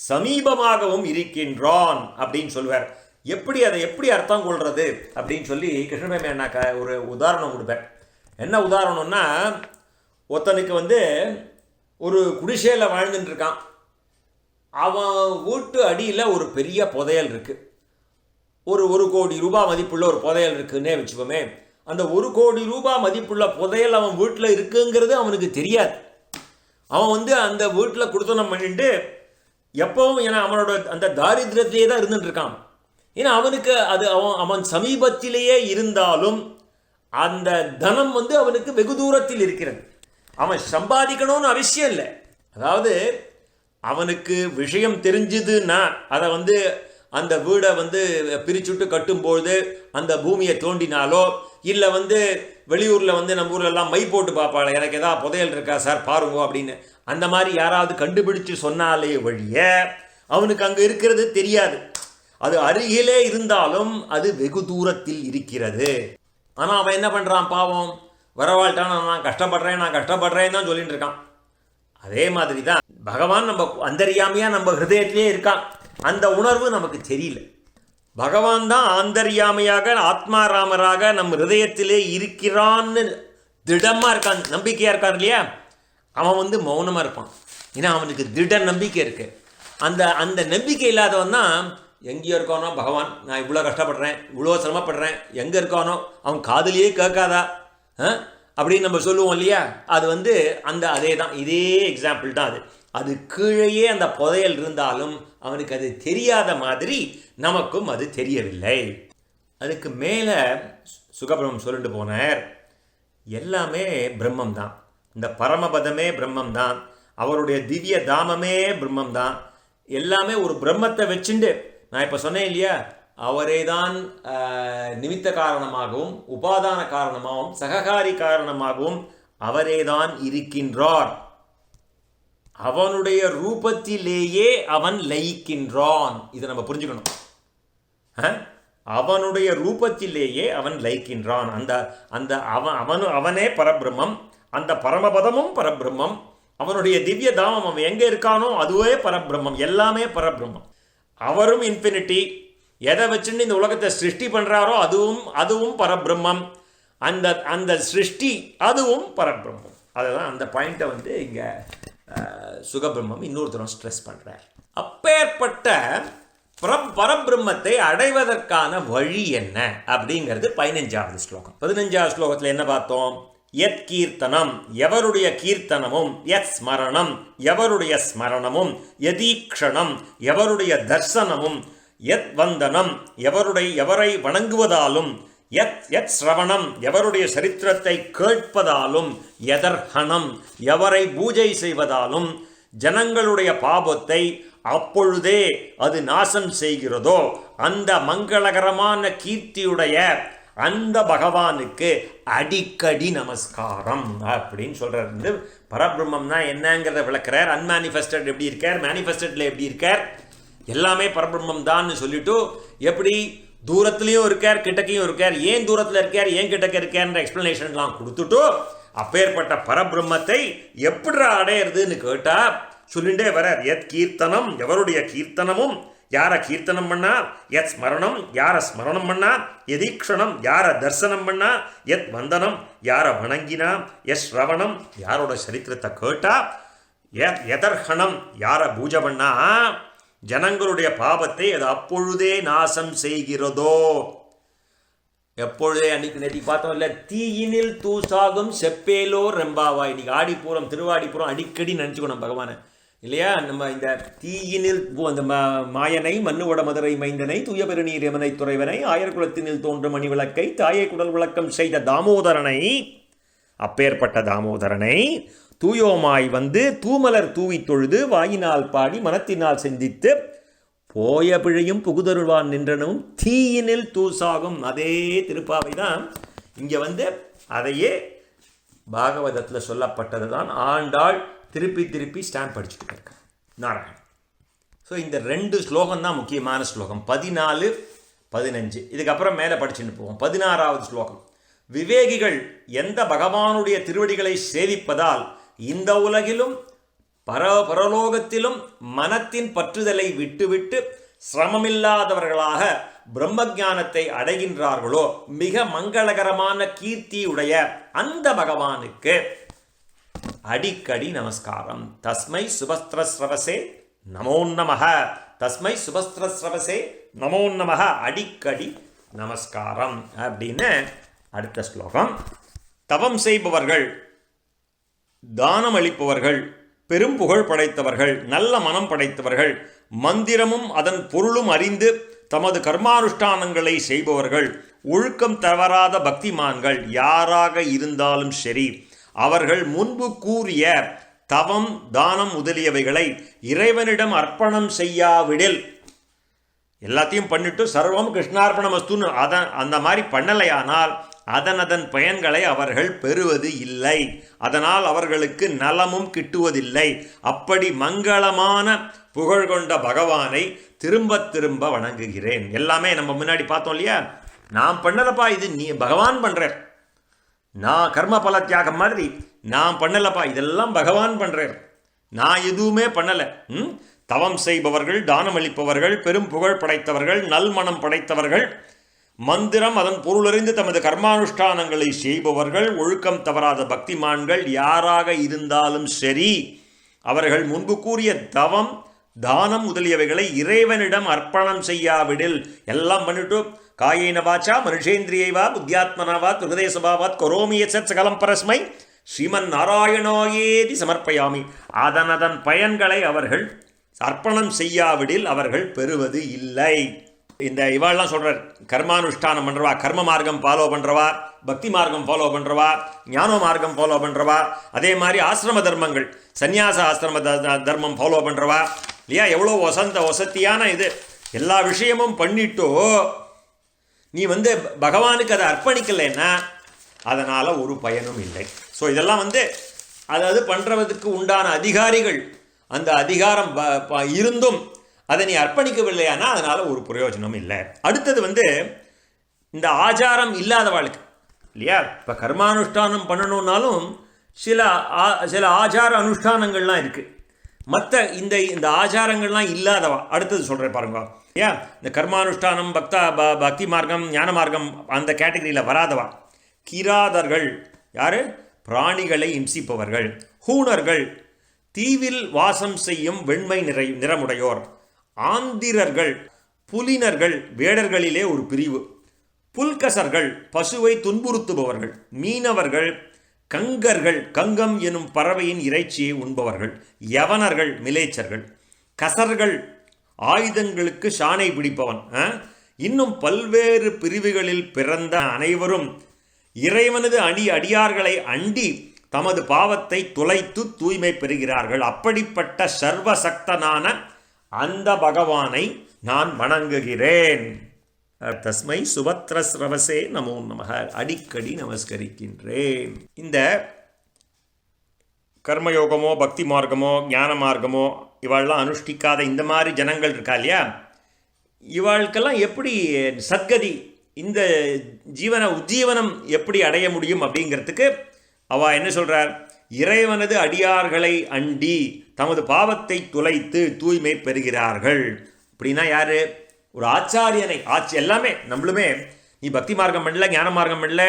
சமீபமாகவும் இருக்கின்றான் அப்படின்னு சொல்வார். எப்படி அதை எப்படி அர்த்தம் கொள்வது அப்படின்னு சொல்லி கிருஷ்ணபேமி அண்ணாக்க ஒரு உதாரணம் கொடுப்பேன். என்ன உதாரணம்னா, ஒருத்தனுக்கு வந்து ஒரு குடிசையில் வாழ்ந்துட்டு இருக்கான், அவன் வீட்டு அடியில் ஒரு பெரிய புதையல் இருக்குது, ஒரு 1 கோடி ரூபாய் மதிப்புள்ள ஒரு புதையல் இருக்குன்னே வச்சுப்போமே. அந்த 1 கோடி ரூபாய் மதிப்புள்ள புதையல் அவன் வீட்டில் இருக்குங்கிறது அவனுக்கு தெரியாது. அவன் வந்து அந்த வீட்டில் குடுத்தனம் பண்ணிட்டு எப்பவும், ஏன்னா அவனோட அந்த தாரித்திரத்திலே தான் இருந்துட்டு இருக்கான். ஏன்னா அவனுக்கு அது அவன் சமீபத்திலேயே இருந்தாலும் அந்த தனம் வந்து அவனுக்கு வெகு தூரத்தில் இருக்கிறது. அவன் சம்பாதிக்கணும்னு அவசியம் இல்லை. அதாவது அவனுக்கு விஷயம் தெரிஞ்சுதுன்னா அதை வந்து அந்த வீடை வந்து பிரிச்சுட்டு கட்டும்போது அந்த பூமியை தோண்டினாலோ, இல்லை வந்து வெளியூரில் வந்து நம்ம ஊர்லெல்லாம் மை போட்டு பார்ப்பாள், எனக்கு எதாவது புதையல் இருக்கா சார் பாருங்க அப்படின்னு, அந்த மாதிரி யாராவது கண்டுபிடிச்சு சொன்னாலே வழிய அவனுக்கு அங்கே இருக்கிறது தெரியாது. அது அருகிலே இருந்தாலும் அது வெகு தூரத்தில் இருக்கிறது. ஆனால் அவன் என்ன பண்ணுறான் பாவம், வரவாழ்ட்டான், நான் கஷ்டப்படுறேன் தான் சொல்லிட்டு இருக்கான். அதே மாதிரி தான் பகவான் நம்ம அந்தரியாமையாக நம்ம ஹிருதயத்திலே இருக்கான், அந்த உணர்வு நமக்கு தெரியல. பகவான் தான் ஆந்தரியாமையாக ஆத்மாராமராக நம் ஹிருதயத்திலே இருக்கிறான்னு திடமாக இருக்கான், நம்பிக்கையாக இருக்கான் இல்லையா. அவன் வந்து மௌனமாக இருப்பான், ஏன்னா அவனுக்கு திட நம்பிக்கை இருக்கு. அந்த நம்பிக்கை இல்லாதவன் தான் எங்கேயோ இருக்கானோ பகவான், நான் இவ்வளோ கஷ்டப்படுறேன், இவ்வளோ சிரமப்படுறேன், எங்கே இருக்கானோ அவன் காதுலேயே கேட்காதா அப்படின்னு நம்ம சொல்லுவோம் இல்லையா. அது வந்து அதே தான், இதே எக்ஸாம்பிள் தான் அது கீழேயே அந்த புதையல் இருந்தாலும் அவனுக்கு அது தெரியாத மாதிரி நமக்கும் அது தெரியவில்லை. அதுக்கு மேலே சுகபிரம்மம் சொல்லிட்டு போனார், எல்லாமே பிரம்மம் தான், இந்த பரமபதமே பிரம்மம் தான், அவருடைய திவ்ய தாமமே பிரம்மம் தான், எல்லாமே ஒரு பிரம்மத்தை வச்சுண்டு, நான் இப்போ சொன்னேன் இல்லையா, அவரே தான் நிமித்த காரணமாகவும் உபாதான காரணமாகவும் சககாரி காரணமாகவும் அவரே தான் இருக்கின்றார். அவனுடைய ரூபத்திலேயே அவன் லயிக்கின்றான். இதை நம்ம புரிஞ்சுக்கணும். அவனுடைய ரூபத்திலேயே அவன் லயிக்கின்றான். அவனே பரபிரம்மம், அந்த பரமபதமும் பரபிரம்மம், அவனுடைய திவ்ய தாமம் அவன் எங்கே இருக்கானோ அதுவே பரபிரம்மம், எல்லாமே பரபிரம்மம். அவரும் இன்ஃபினிட்டி, எதை வச்சுன்னு இந்த உலகத்தை சிருஷ்டி பண்ணுறாரோ அதுவும் பரபிரம்மம், அந்த சிருஷ்டி அதுவும் பரபிரம்மம். அதுதான் அந்த பாயிண்ட்டை வந்து இங்கே சுகபிரம்மம் இன்னொருத்தரும் ஸ்ட்ரெஸ் பண்ணுறார். அப்பேற்பட்ட பரபிரம்மத்தை அடைவதற்கான வழி என்ன அப்படிங்கிறது 15வது ஸ்லோகம். 15வது ஸ்லோகத்தில் என்ன பார்த்தோம்? யத் கீர்த்தனம், எவருடைய கீர்த்தனமும், யத் ஸ்மரணம், எவருடைய ஸ்மரணமும், யதீக்ஷணம், எவருடைய தர்சனமும், யத் வந்தனம், எவரை வணங்குவதாலும், யத் ஸ்ரவணம், எவருடைய சரித்திரத்தை கேட்பதாலும், யதர்ஹணம், எவரை பூஜை செய்வதாலும் ஜனங்களுடைய பாபத்தை அப்பொழுதே அது நாசம் செய்கிறதோ அந்த மங்களகரமான கீர்த்தியுடைய அந்த பகவானுக்கு அடிக்கடி நமஸ்காரம் அப்படின்னு சொல்றாரு. பரபிரம்மம்னா என்னங்கிறத விளக்குறார். அன்மேனிஃபெஸ்டட் எப்படி இருக்கார், மேனிஃபெஸ்டட்ல எப்படி இருக்கார், எல்லாமே பரபிரம்மம் தான் சொல்லிட்டு, எப்படி தூரத்துலையும் இருக்கார் கிட்டக்கையும் இருக்கார், ஏன் தூரத்தில் இருக்கார் ஏன் கிட்டக்க இருக்கார்ன்ற எக்ஸ்பிளனேஷன்லாம் கொடுத்துட்டு அப்பேற்பட்ட பரபிரம்மத்தை எப்படி அடையிறதுன்னு கேட்டா சொல்லிண்டே வரார். யத் கீர்த்தனம், எவருடைய கீர்த்தனமும், யாரை கீர்த்தனம் பண்ணா, யத் ஸ்மரணம், யாரை ஸ்மரணம் பண்ணா, யதீக்ஷணம், யாரை தர்சனம் பண்ணா, யத் வந்தனம், யாரை வணங்கினா, யத் ஸ்ரவணம், யாரோட சரித்திரத்தை கேட்டா, யதர்ஹணம், யாரை பூஜை பண்ணா ஜனங்களுடைய பாபத்தை அது அப்பொழுதே நாசம் செய்கிறதோ. எப்பொழுதே அன்னைக்கு நேற்று பார்த்தோம் இல்லை, தீயினில் தூசாகும் செப்பேலோ ரெம்பாவா. இன்னைக்கு ஆடிப்பூரம், திருவாடிப்பூரம் அடிக்கடி நினச்சிக்கணும் பகவானை இல்லையா. நம்ம இந்த தீயினில் அந்த மாயனை, மண்ணுவட மதுரை மைந்தனை, தூய பெருநீர் யமனை துறைவனை, ஆயர்குலத்தினில் தோன்றும் மணி விளக்கை, தாயை குடல் விளக்கம் செய்த தாமோதரனை, அப்பேற்பட்ட தாமோதரனை தூயோமாய் வந்து தூமலர் தூவி தொழுது வாயினால் பாடி மனத்தினால் சிந்தித்து போய பிழையும் புகுதருள்வான் நின்றனும் தீயினில் தூசாகும். அதே திருப்பாவை தான் இங்கே வந்து அதையே பாகவதத்தில் சொல்லப்பட்டது தான் ஆண்டாள் திருப்பி திருப்பி ஸ்டாம்ப் அடிச்சுட்டு இருக்காங்க நாராயணன். ஸோ இந்த 2 ஸ்லோகம் தான் முக்கியமான ஸ்லோகம், 14, 15. இதுக்கப்புறம் மேலே படிச்சுட்டு போவோம். 16வது ஸ்லோகம். விவேகிகள் எந்த பகவானுடைய திருவடிகளை சேவிப்பதால் இந்த உலகிலும் பரலோகத்திலும் மனத்தின் பற்றுதலை விட்டுவிட்டு சிரமமில்லாதவர்களாக பிரம்மஞானத்தை அடைகின்றார்களோ மிக மங்களகரமான கீர்த்தியுடைய அந்த பகவானுக்கு அடிக்கடி நமஸ்காரம். தஸ்மை சுபஸ்திரஸ்ரவசே நமோ நமஹ. தஸ்மை சுபஸ்திரஸ்ரவசே நமோ நமஹ. அடிக்கடி நமஸ்காரம் அப்படின்னு அடுத்த ஸ்லோகம். தவம் செய்பவர்கள், தானம் அளிப்பவர்கள், பெரும் புகழ் படைத்தவர்கள், நல்ல மனம் படைத்தவர்கள், மந்திரமும் அதன் பொருளும் அறிந்து தமது கர்மானுஷ்டானங்களை செய்பவர்கள், ஒழுக்கம் தவறாத பக்திமான்கள் யாராக இருந்தாலும் சரி, அவர்கள் முன்பு கூறிய தவம் தானம் முதலியவைகளை இறைவனிடம் அர்ப்பணம் செய்யாவிடில், எல்லாத்தையும் பண்ணிட்டு சர்வம் கிருஷ்ணார்ப்பணம் வஸ்துன்னு அந்த மாதிரி பண்ணலையானால் அதன் பயன்களை அவர்கள் பெறுவது இல்லை. அதனால் அவர்களுக்கு நலமும் கிட்டுவதில்லை. அப்படி மங்களமான புகழ் கொண்ட பகவானை திரும்ப திரும்ப வணங்குகிறேன். எல்லாமே நம்ம முன்னாடி பார்த்தோம் இல்லையா, நான் பண்ணலப்பா, இது நீ பகவான் பண்றார். நான் கர்ம பல தியாகம் மாதிரி நான் பண்ணலப்பா, இதெல்லாம் பகவான் பண்றார், நான் எதுவுமே பண்ணலை. தவம் செய்பவர்கள், தானம் அளிப்பவர்கள், பெரும் புகழ் படைத்தவர்கள், நல்மனம் படைத்தவர்கள், மந்திரம் அதன் பொருளறிந்து தமது கர்மானுஷ்டானங்களை செய்பவர்கள், ஒழுக்கம் தவறாத பக்திமான்கள் யாராக இருந்தாலும் சரி, அவர்கள் முன்பு கூறிய தவம் தானம் முதலியவைகளை இறைவனிடம் அர்ப்பணம் செய்யாவிடில், எல்லாம் பண்ணிட்டு காயேன வாச்சா மனுஷேந்திரியைவா புத்தியாத்மனாவா துருதய சபாவாத் கரோமி யத் சகலம் பரஸ்மை ஸ்ரீமன் நாராயணாயேதி சமர்ப்பயாமி, அதன் பயன்களை அவர்கள் அர்ப்பணம் செய்யாவிடில் அவர்கள் பெறுவது இல்லை. இந்த இவாள்லாம் சொல்கிறார், கர்மானுஷ்டானம் பண்ணுறவா, கர்ம மார்க்கம் ஃபாலோ பண்ணுறவா, பக்தி மார்க்கம் ஃபாலோ பண்ணுறவா, ஞான மார்க்கம் ஃபாலோ பண்ணுறவா, அதே மாதிரி ஆசிரம தர்மங்கள், சந்நியாச ஆசிரம தர்மம் ஃபாலோ பண்ணுறவா இல்லையா, எவ்வளோ வசத்தியான இது எல்லா விஷயமும் பண்ணிட்டோ நீ வந்து பகவானுக்கு அதை அர்ப்பணிக்கலைன்னா அதனால் ஒரு பயனும் இல்லை. ஸோ இதெல்லாம் வந்து அதாவது பண்ணுறதுக்கு உண்டான அதிகாரிகள், அந்த அதிகாரம் இருந்தும் அதை நீ அர்ப்பணிக்கவில்லையானா அதனால் ஒரு பிரயோஜனம் இல்லை. அடுத்தது வந்து இந்த ஆச்சாரம் இல்லாத வாழ்க்கை இல்லையா, இப்போ கர்மானுஷ்டானம் பண்ணணுன்னாலும் சில ஆச்சார அனுஷ்டானங்கள்லாம் இருக்குது. மற்ற இந்த ஆச்சாரங்கள்லாம் இல்லாதவா அடுத்தது சொல்கிறேன் பாருங்க. ஏன் இந்த கர்மானுஷ்டானம் பக்தி மார்க்கம் ஞான மார்க்கம் அந்த கேட்டகரியில் வராதவா கிராதர்கள், யார், பிராணிகளை இம்சிப்பவர்கள், ஹூணர்கள், தீவில் வாசம் செய்யும் வெண்மை நிறமுடையோர், ஆந்திரர்கள், புலினர்கள் வேடர்களிலே ஒரு பிரிவு, புல்கசர்கள் பசுவை துன்புறுத்துபவர்கள், மீனவர்கள், கங்கர்கள் கங்கம் எனும் பறவையின் இறைச்சியை உண்பவர்கள், யவனர்கள் மிலேச்சர்கள், கசர்கள் ஆயுதங்களுக்கு சாணை பிடிப்பவன், இன்னும் பல்வேறு பிரிவுகளில் பிறந்த அனைவரும் இறைவனது அடியார்களை அண்டி தமது பாவத்தை துளைத்து தூய்மை பெறுகிறார்கள். அப்படிப்பட்ட சர்வசக்தனான அந்த பகவானை நான் வணங்குகிறேன். தஸ்மை சுபத்ரஸ்ரவசே நமோ நமஹ. அடிக்கடி நமஸ்கரிக்கின்றேன். இந்த கர்மயோகமோ பக்தி மார்க்கமோ ஞான மார்க்கமோ இவாள்லாம் அனுஷ்டிக்காத இந்த மாதிரி ஜனங்கள் இருக்கா இல்லையா, இவாளுக்கெல்லாம் எப்படி சத்கதி, இந்த உஜ்ஜீவனம் எப்படி அடைய முடியும் அப்படிங்கிறதுக்கு அவள் என்ன சொல்கிறார், இறைவனது அடியார்களை அண்டி தமது பாவத்தை துளைத்து தூய்மை பெறுகிறார்கள். அப்படின்னா யார், ஒரு ஆச்சாரியனை, எல்லாமே நம்மளுமே நீ பக்தி மார்க்கம் பண்ணல, ஞான மார்க்கம் பண்ணல,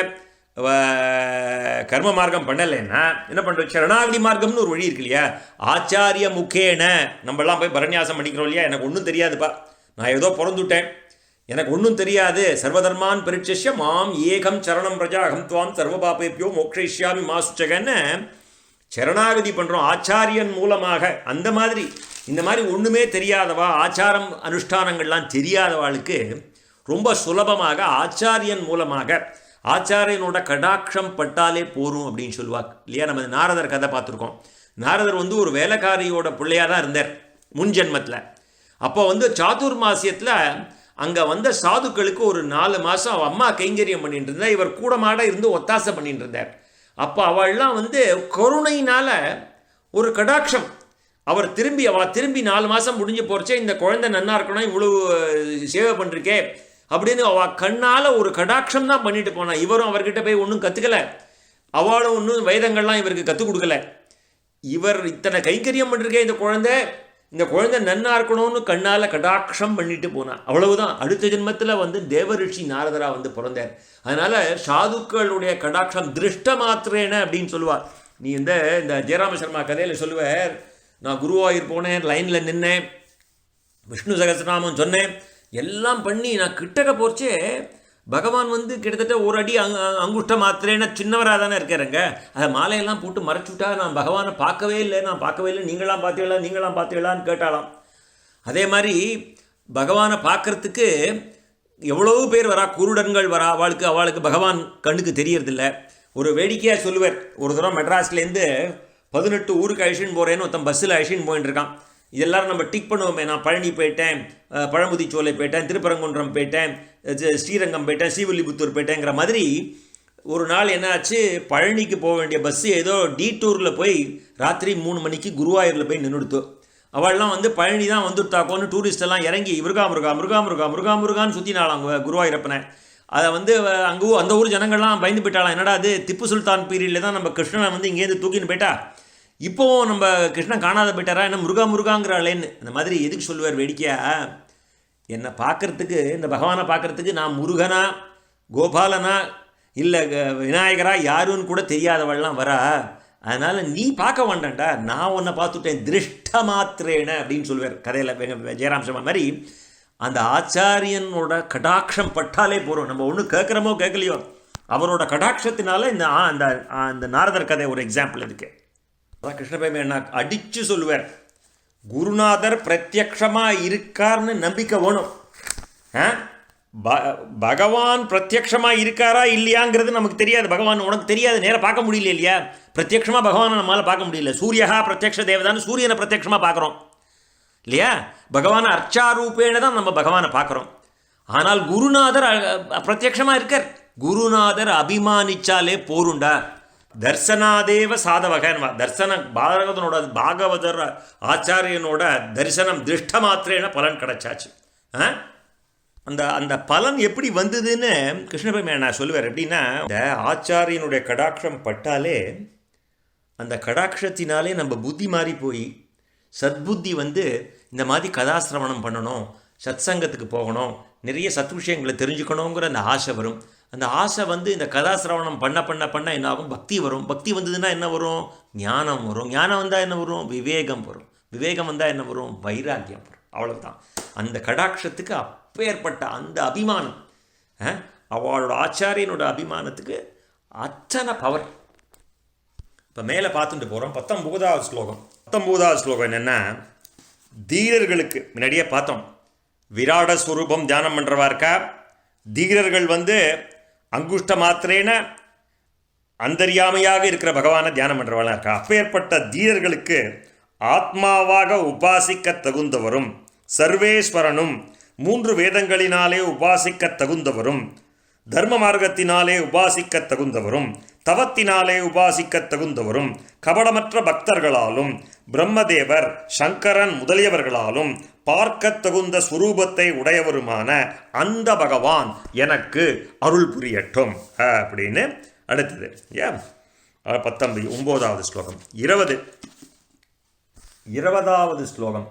கர்ம மார்க்கம் பண்ணலைன்னா என்ன பண்ணுறோம், சரணாகதி மார்க்கம்னு ஒரு வழி இருக்கு இல்லையா, ஆச்சாரிய முக்கேன நம்மளாம் போய் பரநியாசம் பண்ணிக்கிறோம் இல்லையா, எனக்கு ஒன்றும் தெரியாதுப்பா, நான் ஏதோ பிறந்துட்டேன், எனக்கு ஒன்றும் தெரியாது, சர்வதர்மான் பரிச்சஷ்ய மாம் ஏகம் சரணம் பிரஜா அகம் துவாம் சர்வபாபேபியோ மோக்ஷயிஷ்யாமி மாசுச்சகன்னு சரணாகதி பண்ணுறோம் ஆச்சாரியன் மூலமாக. அந்த மாதிரி இந்த மாதிரி ஒன்றுமே தெரியாதவா, ஆச்சாரம் அனுஷ்டானங்கள்லாம் தெரியாதவாளுக்கு ரொம்ப சுலபமாக ஆச்சாரியன் மூலமாக ஆச்சாரியனோட கடாட்சம் பட்டாலே போரும் அப்படின்னு சொல்லுவாங்க இல்லையா. நம்ம நாரதர் கதை பார்த்துருக்கோம். நாரதர் வந்து ஒரு வேலைக்காரியோட பிள்ளையாக தான் இருந்தார் முன் ஜென்மத்தில். அப்போ வந்து சாதுர்மாசியத்தில் அங்கே வந்த சாதுக்களுக்கு ஒரு 4 மாதம் அம்மா கைங்கரியம் பண்ணிட்டு இருந்தா, இவர் கூடமாட இருந்து ஒத்தாசை பண்ணிட்டு இருந்தார். அப்போ அவள்லாம் வந்து கருணையினால் ஒரு கடாட்சம் அவள் திரும்பி 4 மாதம் முடிஞ்சு போகிறச்சே இந்த குழந்தை நன்னா இருக்கணும், இவ்வளோ சேவை பண்ணிருக்கே அப்படின்னு அவள் கண்ணால் ஒரு கடாட்சம் தான் பண்ணிட்டு போனான். இவரும் அவர்கிட்ட போய் ஒன்றும் கற்றுக்கலை, அவளும் ஒன்றும் வேதங்கள்லாம் இவருக்கு கற்றுக் கொடுக்கல. இவர் இத்தனை கைங்கரியம் பண்ணிருக்கே இந்த குழந்தை நன்னா இருக்கணும்னு கண்ணால் கடாட்சம் பண்ணிட்டு போனான். அவ்வளவுதான். அடுத்த ஜென்மத்தில் வந்து தேவரிஷி நாரதரா வந்து பிறந்தார். அதனால் சாதுக்களுடைய கடாட்சம் திருஷ்ட மாத்திரேன அப்படின்னு சொல்லுவார். நீ இந்த ஜெயராம சர்மா கதையில் சொல்லுவார், நான் குருவாயூர் போனேன், லைனில் நின்னேன், விஷ்ணு சகஸ்ரநாமம் சொன்னேன், எல்லாம் பண்ணி நான் கிட்டக்க போச்சே பகவான் வந்து கிட்டத்தட்ட ஒரு அடி அங்குஷ்ட மாத்திரேன சின்னவராக தானே இருக்கிறேங்க. அதை மாலையெல்லாம் போட்டு மறைச்சுட்டா நான் பகவானை பார்க்கவே இல்லை, நீங்களாம் பார்த்தீங்களான்னு கேட்டாலாம். அதே மாதிரி பகவானை பார்க்கறதுக்கு எவ்வளவு பேர் வரா, குருடன்கள் வரா, அவளுக்கு பகவான் கண்ணுக்கு தெரியறதில்ல. ஒரு வேடிக்கையாக சொல்லுவார், ஒரு தூரம் மெட்ராஸ்லேருந்து 18 ஊருக்கு அழிச்சின்னு போகிறேன்னு ஒருத்தன் பஸ்ஸில் அழிச்சின்னு போயின்னு இருக்கான். இதெல்லாரும் நம்ம டிக் பண்ணுவோமே, நான் பழனி போயிட்டேன், பழமுதிச்சோலை போயிட்டேன், திருப்பரங்குன்றம் போயிட்டேன், ஸ்ரீரங்கம் போயிட்டேன், ஸ்ரீவில்லிபுத்தூர் போயிட்டேங்கிற மாதிரி. ஒரு நாள் என்னாச்சு, பழனிக்கு போக வேண்டிய பஸ்ஸு ஏதோ டீட்டூரில் போய் ராத்திரி 3 மணிக்கு குருவாயூரில் போய் நின்றுடுத்து. அவள்லாம் வந்து பழனி தான் வந்துட்டாக்கோன்னு டூரிஸ்டெல்லாம் இறங்கி முருகான்னு சுற்றினாலாம் குருவாயூரப்பனை. அதை வந்து அந்த ஊர் ஜனங்கள்லாம் பயந்து போயிட்டாலாம். என்னடா அது திப்பு சுல்தான் பீரியடில் தான் நம்ம கிருஷ்ணனை வந்து இங்கேருந்து தூக்கின்னு போயிட்டா, இப்போவும் நம்ம கிருஷ்ணன் காணாத போயிட்டாரா, என்ன முருகாங்கிறாளேன்னு. அந்த மாதிரி எதுக்கு சொல்லுவார் வேடிக்கையா, என்னை பார்க்குறதுக்கு, இந்த பகவானை பார்க்குறதுக்கு நான் முருகனா கோபாலனா இல்லை விநாயகரா யாருன்னு கூட தெரியாதவள்லாம் வரா, அதனால் நீ பார்க்க வேண்டாம்டா, நான் உன்னை பார்த்துட்டேன் திருஷ்ட மாத்திரேன அப்படின்னு சொல்லுவார் கதையில் ஜெயராம் சர்மா மாதிரி. அந்த ஆச்சாரியனோட கடாட்சம் பட்டாலே போகிறோம். நம்ம ஒன்றும் கேட்குறோமோ கேட்கலையோ, அவரோட கடாட்சத்தினால இந்த நாரதர் கதை ஒரு எக்ஸாம்பிள் இருக்கு. அதான் கிருஷ்ணபெருமான் என்ன அடித்து சொல்லுவார், குருநாதர் பிரத்யக்ஷமாக இருக்கார்னு நம்பிக்கை வேணும். பகவான் பிரத்யக்ஷமாக இருக்காரா இல்லையாங்கிறது நமக்கு தெரியாது. பகவான் உனக்கு தெரியாது, நேராக பார்க்க முடியல இல்லையா. பிரத்யக்ஷமாக பகவானை நம்மளால் பார்க்க முடியல. சூரியகா பிரத்யக்ஷ தேவதான்னு சூரியனை பிரத்யக்ஷமாக பார்க்குறோம் இல்லையா. பகவானை அர்ச்சாரூபேன தான் நம்ம பகவானை பார்க்குறோம். ஆனால் குருநாதர் பிரத்யக்ஷமாக இருக்கார். குருநாதர் அபிமானிச்சாலே போருண்டா. தர்சனாதேவ சாதவகன்வா, பாகவதர் ஆச்சாரியனோட தரிசனம் திருஷ்ட மாத்திரேன பலன் கிடைச்சாச்சு. அந்த பலன் எப்படி வந்ததுன்னு கிருஷ்ணபெருமான் நான் சொல்லுவார். எப்படின்னா, இந்த ஆச்சாரியனுடைய கடாட்சம் பட்டாலே அந்த கடாட்சத்தினாலே நம்ம புத்தி மாறி போய் சத்புத்தி வந்து இந்த மாதிரி கதாசிரவணம் பண்ணணும், சத்சங்கத்துக்கு போகணும், நிறைய சத் விஷயங்களை தெரிஞ்சுக்கணுங்கிற அந்த ஆசை வரும். அந்த ஆசை வந்து இந்த கதாசிரவணம் பண்ண என்ன ஆகும், பக்தி வரும். பக்தி வந்ததுன்னா என்ன வரும், ஞானம் வரும். ஞானம் வந்தால் என்ன வரும், விவேகம் வரும். விவேகம் வந்தால் என்ன வரும், வைராக்கியம் வரும். அவ்வளோதான். அந்த கடாட்சத்துக்கு அப்பேற்பட்ட அந்த அபிமானம், அவளோட ஆச்சாரியனோட அபிமானத்துக்கு அத்தனை பவர். இப்போ மேலே பார்த்துட்டு போகிறோம். 19வது ஸ்லோகம். 19வது ஸ்லோகம் என்னென்னா, தீரர்களுக்கு முன்னாடியே பார்த்தோம், விராட ஸ்வரூபம் தியானம் பண்ணுறவா இருக்கா. தீரர்கள் வந்து அங்குஷ்ட மாத்திரேன அந்தர்யாமையாக இருக்கிற பகவானை தியானம் பண்ணுறவளாக இருக்கா. அப்பேற்பட்ட தீரர்களுக்கு ஆத்மாவாக உபாசிக்க தகுந்தவரும், சர்வேஸ்வரனும், 3 வேதங்களினாலே உபாசிக்க தகுந்தவரும், தர்ம மார்க்கத்தினாலே உபாசிக்க தகுந்தவரும், தவத்தினாலே உபாசிக்க தகுந்தவரும், கபடமற்ற பக்தர்களாலும் பிரம்மதேவர் சங்கரன் முதலியவர்களாலும் பார்க்க தகுந்த சுரூபத்தை உடையவருமான அந்த பகவான் எனக்கு அருள் புரியட்டும் அப்படின்னு. அடுத்தது 19வது ஸ்லோகம். 20வது ஸ்லோகம்.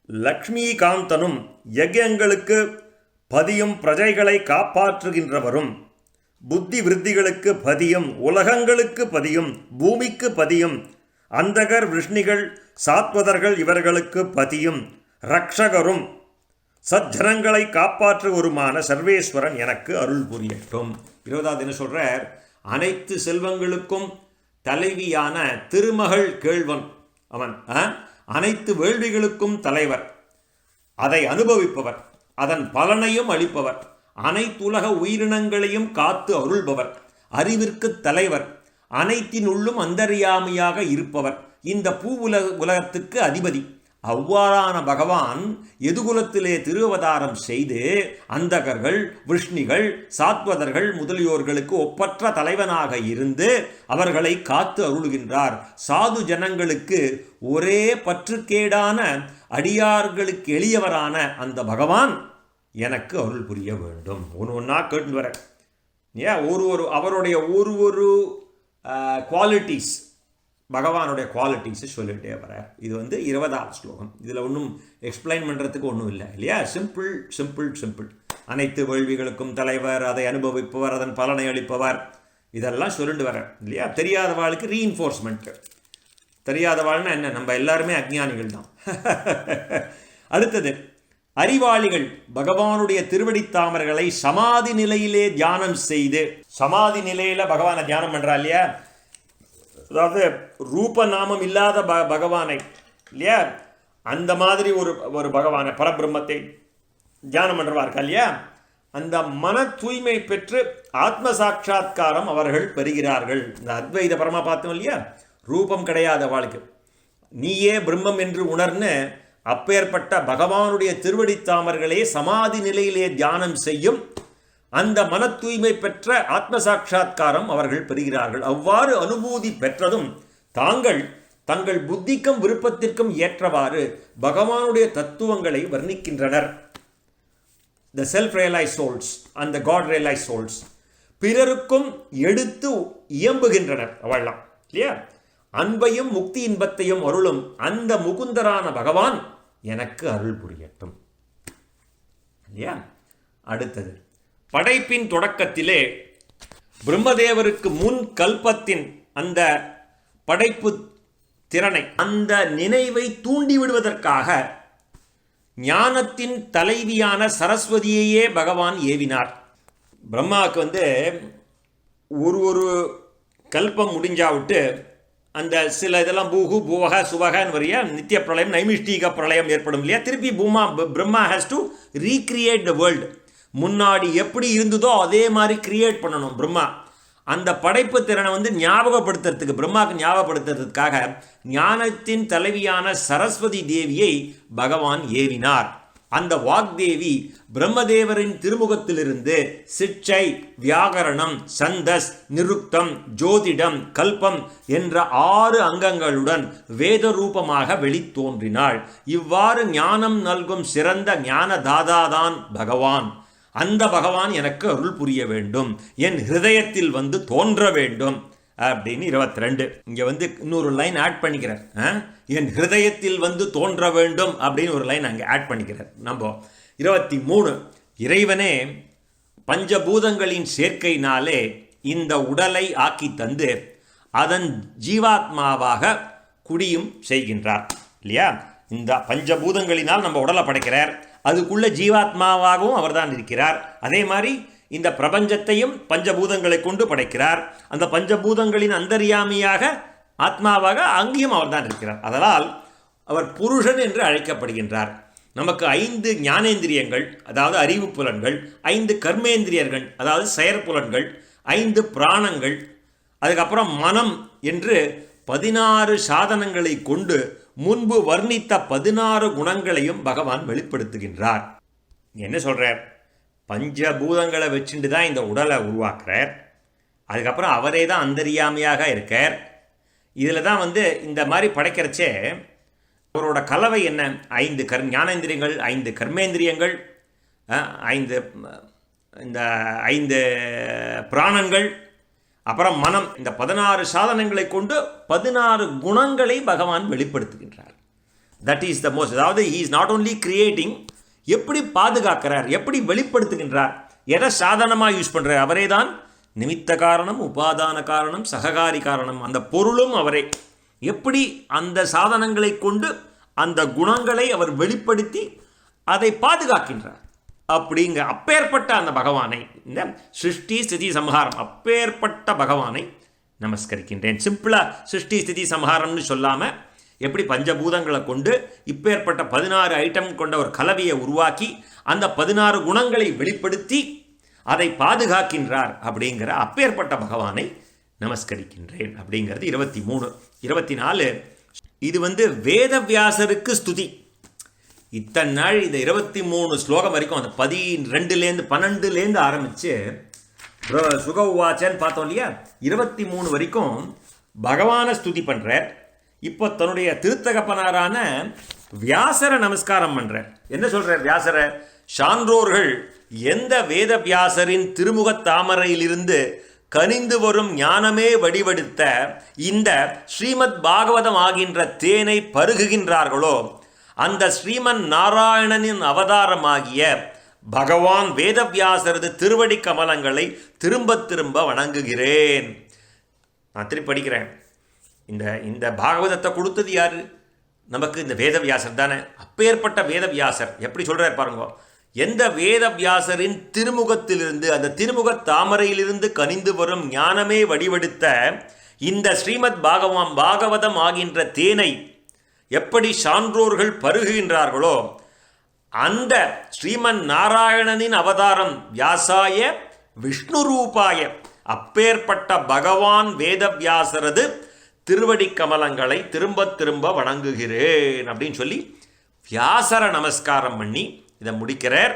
லக்ஷ்மிகாந்தனும் யஜ்யங்களுக்கு பதியும் பிரஜைகளை காப்பாற்றுகின்றவரும், புத்தி விருத்திகளுக்கு பதியும், உலகங்களுக்கு பதியும், பூமிக்கு பதியும், அந்தகர் விஷ்ணிகள் சாத்வதர்கள் இவர்களுக்கு பதியும், ரக்ஷகரும் சஜ்ஜனங்களை காப்பாற்றுவருமான சர்வேஸ்வரன் எனக்கு அருள் புரியட்டும். 20வது என்ன சொல்றார், அனைத்து செல்வங்களுக்கும் தலைவியான திருமகள் கேள்வன் அவன், அனைத்து வேள்விகளுக்கும் தலைவர், அதை அனுபவிப்பவர், அதன் பலனையும் அளிப்பவர், அனைத்துலக உயிரினங்களையும் காத்து அருள்பவர், அறிவிற்கு தலைவர், அனைத்தினுள்ளும் அந்தர்யாமியாக இருப்பவர், இந்த உலகத்துக்கு அதிபதி. அவ்வாறான பகவான் எதுகுலத்திலே திருவதாரம் செய்து அந்தகர்கள், விஷ்ணிகள், சாத்வதர்கள் முதலியோர்களுக்கு ஒப்பற்ற தலைவனாக இருந்து அவர்களை காத்து அருளுகின்றார். சாது ஜனங்களுக்கு ஒரே பற்றுக்கேடான அடியார்களுக்கு எளியவரான அந்த பகவான் எனக்கு அருள் புரிய வேண்டும். ஒன்று ஒன்றா கேட்டு வர அவருடைய ஒரு குவாலிட்டிஸ், பகவானுடைய குவாலிட்டிஸை சொல்லிகிட்டே வர. இது 20வது ஸ்லோகம். இதில் ஒன்றும் எக்ஸ்பிளைன் பண்ணுறதுக்கு ஒன்றும் இல்லை இல்லையா? Simple simple simple. அனைத்து வேள்விகளுக்கும் தலைவர், அதை அனுபவிப்பவர், அதன் பலனை அளிப்பவர், இதெல்லாம் சொல்லிட்டு வர இல்லையா? தெரியாதவாளுக்கு ரீஇன்ஃபோர்ஸ்மெண்ட். தெரியாதவாள்னா என்ன? நம்ம எல்லாருமே அஜ்ஞானிகள் தான். அடுத்தது, அறிவாளிகள் பகவானுடைய திருவடி தாமர்களை சமாதி நிலையிலே தியானம் செய்து, சமாதி நிலையில பகவானை தியானம் பண்றா இல்லையா? அதாவது ரூப நாமம் இல்லாத பகவானை இல்லையா, அந்த மாதிரி ஒரு பகவானை, பரபிரம்மத்தை தியானம் பண்றவா இருக்கா இல்லையா? அந்த மன தூய்மை பெற்று ஆத்ம சாட்சா்காரம் அவர்கள் பெறுகிறார்கள். இந்த அத்வைத பரமா பார்த்தோம் இல்லையா? ரூபம் கிடையாத வாழ்க்கை, நீயே பிரம்மம் என்று உணர்ந்து அப்பேற்பட்ட பகவானுடைய திருவடி தாமர்களே சமாதி நிலையிலே தியானம் செய்யும் அந்த மன தூய்மை பெற்ற ஆத்ம சாட்சா்காரம் அவர்கள் பெறுகிறார்கள். அவ்வாறு அனுபூதி பெற்றதும் தங்கள் புத்திக்கும் விருப்பத்திற்கும் ஏற்றவாறு பகவானுடைய தத்துவங்களை வர்ணிக்கின்றனர். The self-realized souls and the God-realized souls பிறருக்கும் எடுத்து இயம்புகின்றனர். அவள்லாம் இல்லையா? அன்பையும் முக்தி இன்பத்தையும் அருளும் அந்த முகுந்தரான பகவான் எனக்கு அருள் புரியட்டும் இல்லையா? அடுத்தது, படைப்பின் தொடக்கத்திலே பிரம்மதேவருக்கு முன் கல்பத்தின் அந்த படைப்பு திறனை, அந்த நினைவை தூண்டிவிடுவதற்காக ஞானத்தின் தலைவியான சரஸ்வதியையே பகவான் ஏவினார். பிரம்மாவுக்கு ஒரு கல்பம் முடிஞ்சாவிட்டு அந்த சில இதெல்லாம் பூகு பூவக சுவகன்னு வரையா நித்திய பிரளயம், நைமிஷ்டீக பிரளயம் ஏற்படும் இல்லையா? திருப்பி Brahma has to recreate the world. முன்னாடி எப்படி இருந்ததோ அதே மாதிரி கிரியேட் பண்ணணும் பிரம்மா. அந்த படைப்பு திறனை ஞாபகப்படுத்துறதுக்கு, பிரம்மாவுக்கு ஞாபகப்படுத்துறதுக்காக ஞானத்தின் தலைவியான சரஸ்வதி தேவியை பகவான் ஏவினார். அந்த வாக்தேவி பிரம்மதேவரின் திருமுகத்திலிருந்து சிட்சை, வியாகரணம், சந்தஸ், நிருக்தம், ஜோதிடம், கல்பம் என்ற 6 அங்கங்களுடன் வேத ரூபமாக வெளித்தோன்றினாள். இவ்வாறு ஞானம் நல்கும் சிறந்த ஞான தாதாதான் பகவான். அந்த பகவான் எனக்கு அருள் புரிய வேண்டும், என் ஹிருதயத்தில் தோன்ற வேண்டும் அப்படின்னு 22. இங்க இன்னொரு லைன் ஆட் பண்ணிக்கிறார். என் ஹிருதயத்தில் தோன்ற வேண்டும் அப்படின்னு ஒரு லைன் அங்கே ஆட் பண்ணிக்கிறார். நம்ம 23, இறைவனே பஞ்சபூதங்களின் சேர்க்கையினாலே இந்த உடலை ஆக்கி தந்து அதன் ஜீவாத்மாவாக குடியும் செய்கின்றார் இல்லையா? இந்த பஞ்சபூதங்களினால் நம்ம உடலை படைக்கிறார், அதுக்குள்ள ஜீவாத்மாவாகவும் அவர்தான் இருக்கிறார். அதே மாதிரி இந்த பிரபஞ்சத்தையும் பஞ்சபூதங்களை கொண்டு படைக்கிறார். அந்த பஞ்சபூதங்களின் அந்தர்யாமியாக ஆத்மாவாக அங்கேயும் அவர்தான் இருக்கிறார். அதனால் அவர் புருஷன் என்று அழைக்கப்படுகின்றார். நமக்கு 5 ஞானேந்திரியங்கள், அதாவது அறிவு புலன்கள், 5 கர்மேந்திரியர்கள், அதாவது செயற்புலன்கள், 5 பிராணங்கள், அதுக்கப்புறம் மனம் என்று 16 சாதனங்களை கொண்டு முன்பு வர்ணித்த 16 குணங்களையும் பகவான் வெளிப்படுத்துகின்றார். என்ன சொல்றார்? பஞ்சபூதங்களை வச்சுட்டு தான் இந்த உடலை உருவாக்குறார். அதுக்கப்புறம் அவரே தான் அந்தரியாமையாக இருக்கார். இதில் தான் இந்த மாதிரி படைக்கிறச்சே அவரோட கலவை என்ன? 5 ஞானேந்திரியங்கள், 5 கர்மேந்திரியங்கள், 5 பிராணங்கள், அப்புறம் மனம், இந்த 16 சாதனங்களை கொண்டு 16 குணங்களை பகவான் வெளிப்படுத்துகின்றார். That is the most. அதாவது he is not only creating, எப்படி பாதுகாக்கிறார், எப்படி வெளிப்படுத்துகின்றார், எதை சாதனமாக யூஸ் பண்ணுறார். அவரே தான் நிமித்த காரணம், உபாதான காரணம், சககாரி காரணம். அந்த பொருளும் அவரே. எப்படி அந்த சாதனங்களை கொண்டு அந்த குணங்களை அவர் வெளிப்படுத்தி அதை பாதுகாக்கின்றார் அப்படிங்க. அப்பேற்பட்ட அந்த பகவானை, இந்த சிருஷ்டி ஸ்திதி சம்ஹாரம், அப்பேற்பட்ட பகவானை நமஸ்கரிக்கின்றேன். சிம்பிளாக சிருஷ்டி ஸ்திதி சம்ஹாரம்னு சொல்லாமல் எப்படி பஞ்சபூதங்களை கொண்டு இப்பேற்பட்ட 16 ஐட்டம் கொண்ட ஒரு கலவையை உருவாக்கி அந்த 16 குணங்களை வெளிப்படுத்தி அதை பாதுகாக்கின்றார் அப்படிங்கிற அப்பேற்பட்ட பகவானை நமஸ்கரிக்கின்றேன் அப்படிங்கிறது 23. 24 இது வேதவியாசருக்கு ஸ்துதி. இத்தனை நாள் இந்த 23 ஸ்லோகம் வரைக்கும் அந்த 12லேருந்து ஆரம்பித்து சுக உவாச்சன்னு பார்த்தோம் இல்லையா, 23 வரைக்கும் பகவானை ஸ்துதி பண்ணுறார். இப்போ தன்னுடைய திருத்தகப்பனாரான வியாசரை நமஸ்காரம் பண்ணுறார். என்ன சொல்கிறார் வியாசரை? சான்றோர்கள் எந்த வேதவியாசரின் திருமுகத் தாமரையிலிருந்து கனிந்து வரும் ஞானமே வடிவெடுத்த இந்த ஸ்ரீமத் பாகவதம் ஆகின்ற தேனை பருகுகின்றார்களோ அந்த ஸ்ரீமன் நாராயணனின் அவதாரமாகிய பகவான் வேதவியாசரது திருவடி கமலங்களை திரும்ப திரும்ப வணங்குகிறேன். நான் திருப்பி படிக்கிறேன். இந்த பாகவதத்தை கொடுத்தது யாரு? நமக்கு இந்த வேதவியாசர் தானே. அப்பேற்பட்ட வேதவியாசர் எப்படி சொல்கிறார் பாருங்க. எந்த வேதவியாசரின் திருமுகத்திலிருந்து, அந்த திருமுக தாமரையிலிருந்து கனிந்து வரும் ஞானமே வடிவெடுத்த இந்த ஸ்ரீமத் பாகவதம் ஆகின்ற தேனை எப்படி சான்றோர்கள் பருகுகின்றார்களோ அந்த ஸ்ரீமன் நாராயணனின் அவதாரம் வியாசாய விஷ்ணு ரூபாய அப்பேற்பட்ட பகவான் வேதவியாசரது திருவடி கமலங்களை திரும்ப திரும்ப வணங்குகிறேன் அப்படின்னு சொல்லி வியாசர நமஸ்காரம் பண்ணி இதை முடிக்கிறார்.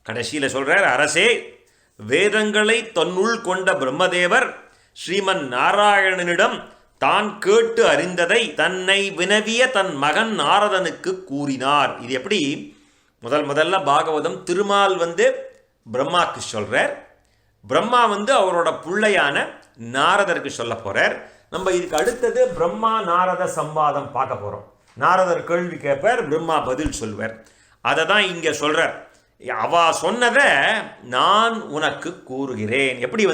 கடைசியில் சொல்கிறார், அரசே, வேதங்களை தன்னுள் கொண்ட பிரம்மதேவர் ஸ்ரீமன் நாராயணனிடம் தான் கேட்டு அறிந்ததை தன்னை வினவிய தன் மகன் நாரதனுக்கு கூறினார். இது எப்படி? முதல்ல பாகவதம் திருமால் பிரம்மாவுக்கு சொல்கிறார். பிரம்மா அவரோட பிள்ளையான நாரதருக்கு சொல்ல போகிறார். நம்ம இதுக்கு அடுத்தது பிரம்மா நாரத சம்வாதம் பார்க்க போகிறோம். நாரதர் கேள்வி கேட்பார், பிரம்மா பதில் சொல்வார். அதை தான் இங்கே சொல்கிறார். அவ சொன்னதை நான் உனக்கு கூறுகிறேன். எப்படி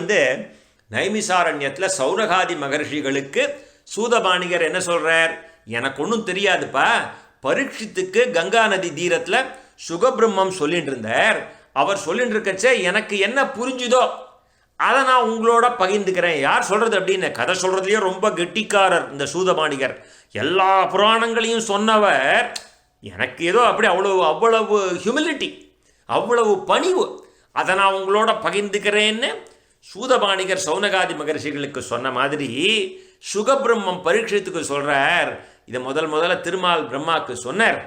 நைமிசாரண்யத்தில் சௌனகாதி மகர்ஷிகளுக்கு சூதபாணிகர் என்ன சொல்கிறார்? எனக்கு ஒன்றும் தெரியாதுப்பா, பரீட்சித்துக்கு கங்கா நதி தீரத்தில் சுகபிரம்மம் சொல்லிட்டு இருந்தார். அவர் சொல்லிட்டு இருக்கச்சே எனக்கு என்ன புரிஞ்சுதோ அதை நான் உங்களோட பகிர்ந்துக்கிறேன். யார் சொல்கிறது அப்படின்னு கதை சொல்கிறதுலேயே ரொம்ப கெட்டிக்காரர் இந்த சூதபாணிகர். எல்லா புராணங்களையும் சொன்னவர். எனக்கு ஏதோ அப்படி அவ்வளவு ஹியூமிலிட்டி, அவ்வளவு பணிவு, அதை நான் உங்களோட பகிர்ந்துக்கிறேன்னு சூதபாணிகர் சௌனகாதி மகர்ஷிகளுக்கு சொன்ன மாதிரி சுகபிரம்மம் பரீட்சத்துக்கு சொல்கிறார். இதை முதல்ல திருமால் பிரம்மாவுக்கு சொன்னார்.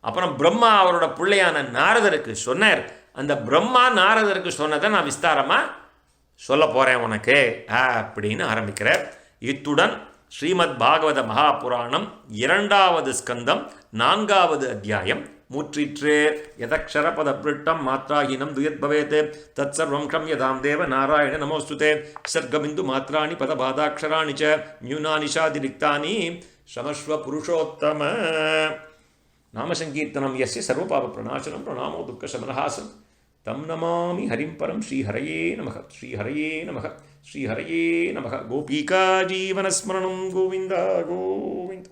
அப்புறம் பிரம்மா அவரோட பிள்ளையான நாரதருக்கு சொன்னார். அந்த பிரம்மா நாரதருக்கு சொன்னதை நான் விஸ்தாரமாக சொல்ல போகிறேன் உனக்கு அப்படின்னு ஆரம்பிக்கிறார். இத்துடன் ஸ்ரீமத் பாகவத மகாபுராணம் 2வது ஸ்கந்தம் 4வது அத்தியாயம் முற்றிற்று. யதக்ஷரபத பிருட்டம் மாத்ராஹீனம் துயத் பவேத் தத் சர்வம் க்ஷம்யதாம் தேவ நாராயண நமோஸ்துதே. சர்க்கபிந்து மாத்ராணி பதபாதாக்ஷராணி ச ன்யூனானி சாதிரிக்தானி க்ஷமஸ்வ புருஷோத்தம. நாமசங்கீர்த்தனம் யஸ்ய சர்வபாப பிரணாசனம் பிரணாமோ துக்கசமனஹாசம் தம் நமாமி ஹரிம் பரம். ஸ்ரீஹரயே நமக, ஸ்ரீஹரயே நமக, ஸ்ரீஹரயே நமக. கோபீகா ஜீவனஸ்மரணம் கோவிந்தா கோவிந்த.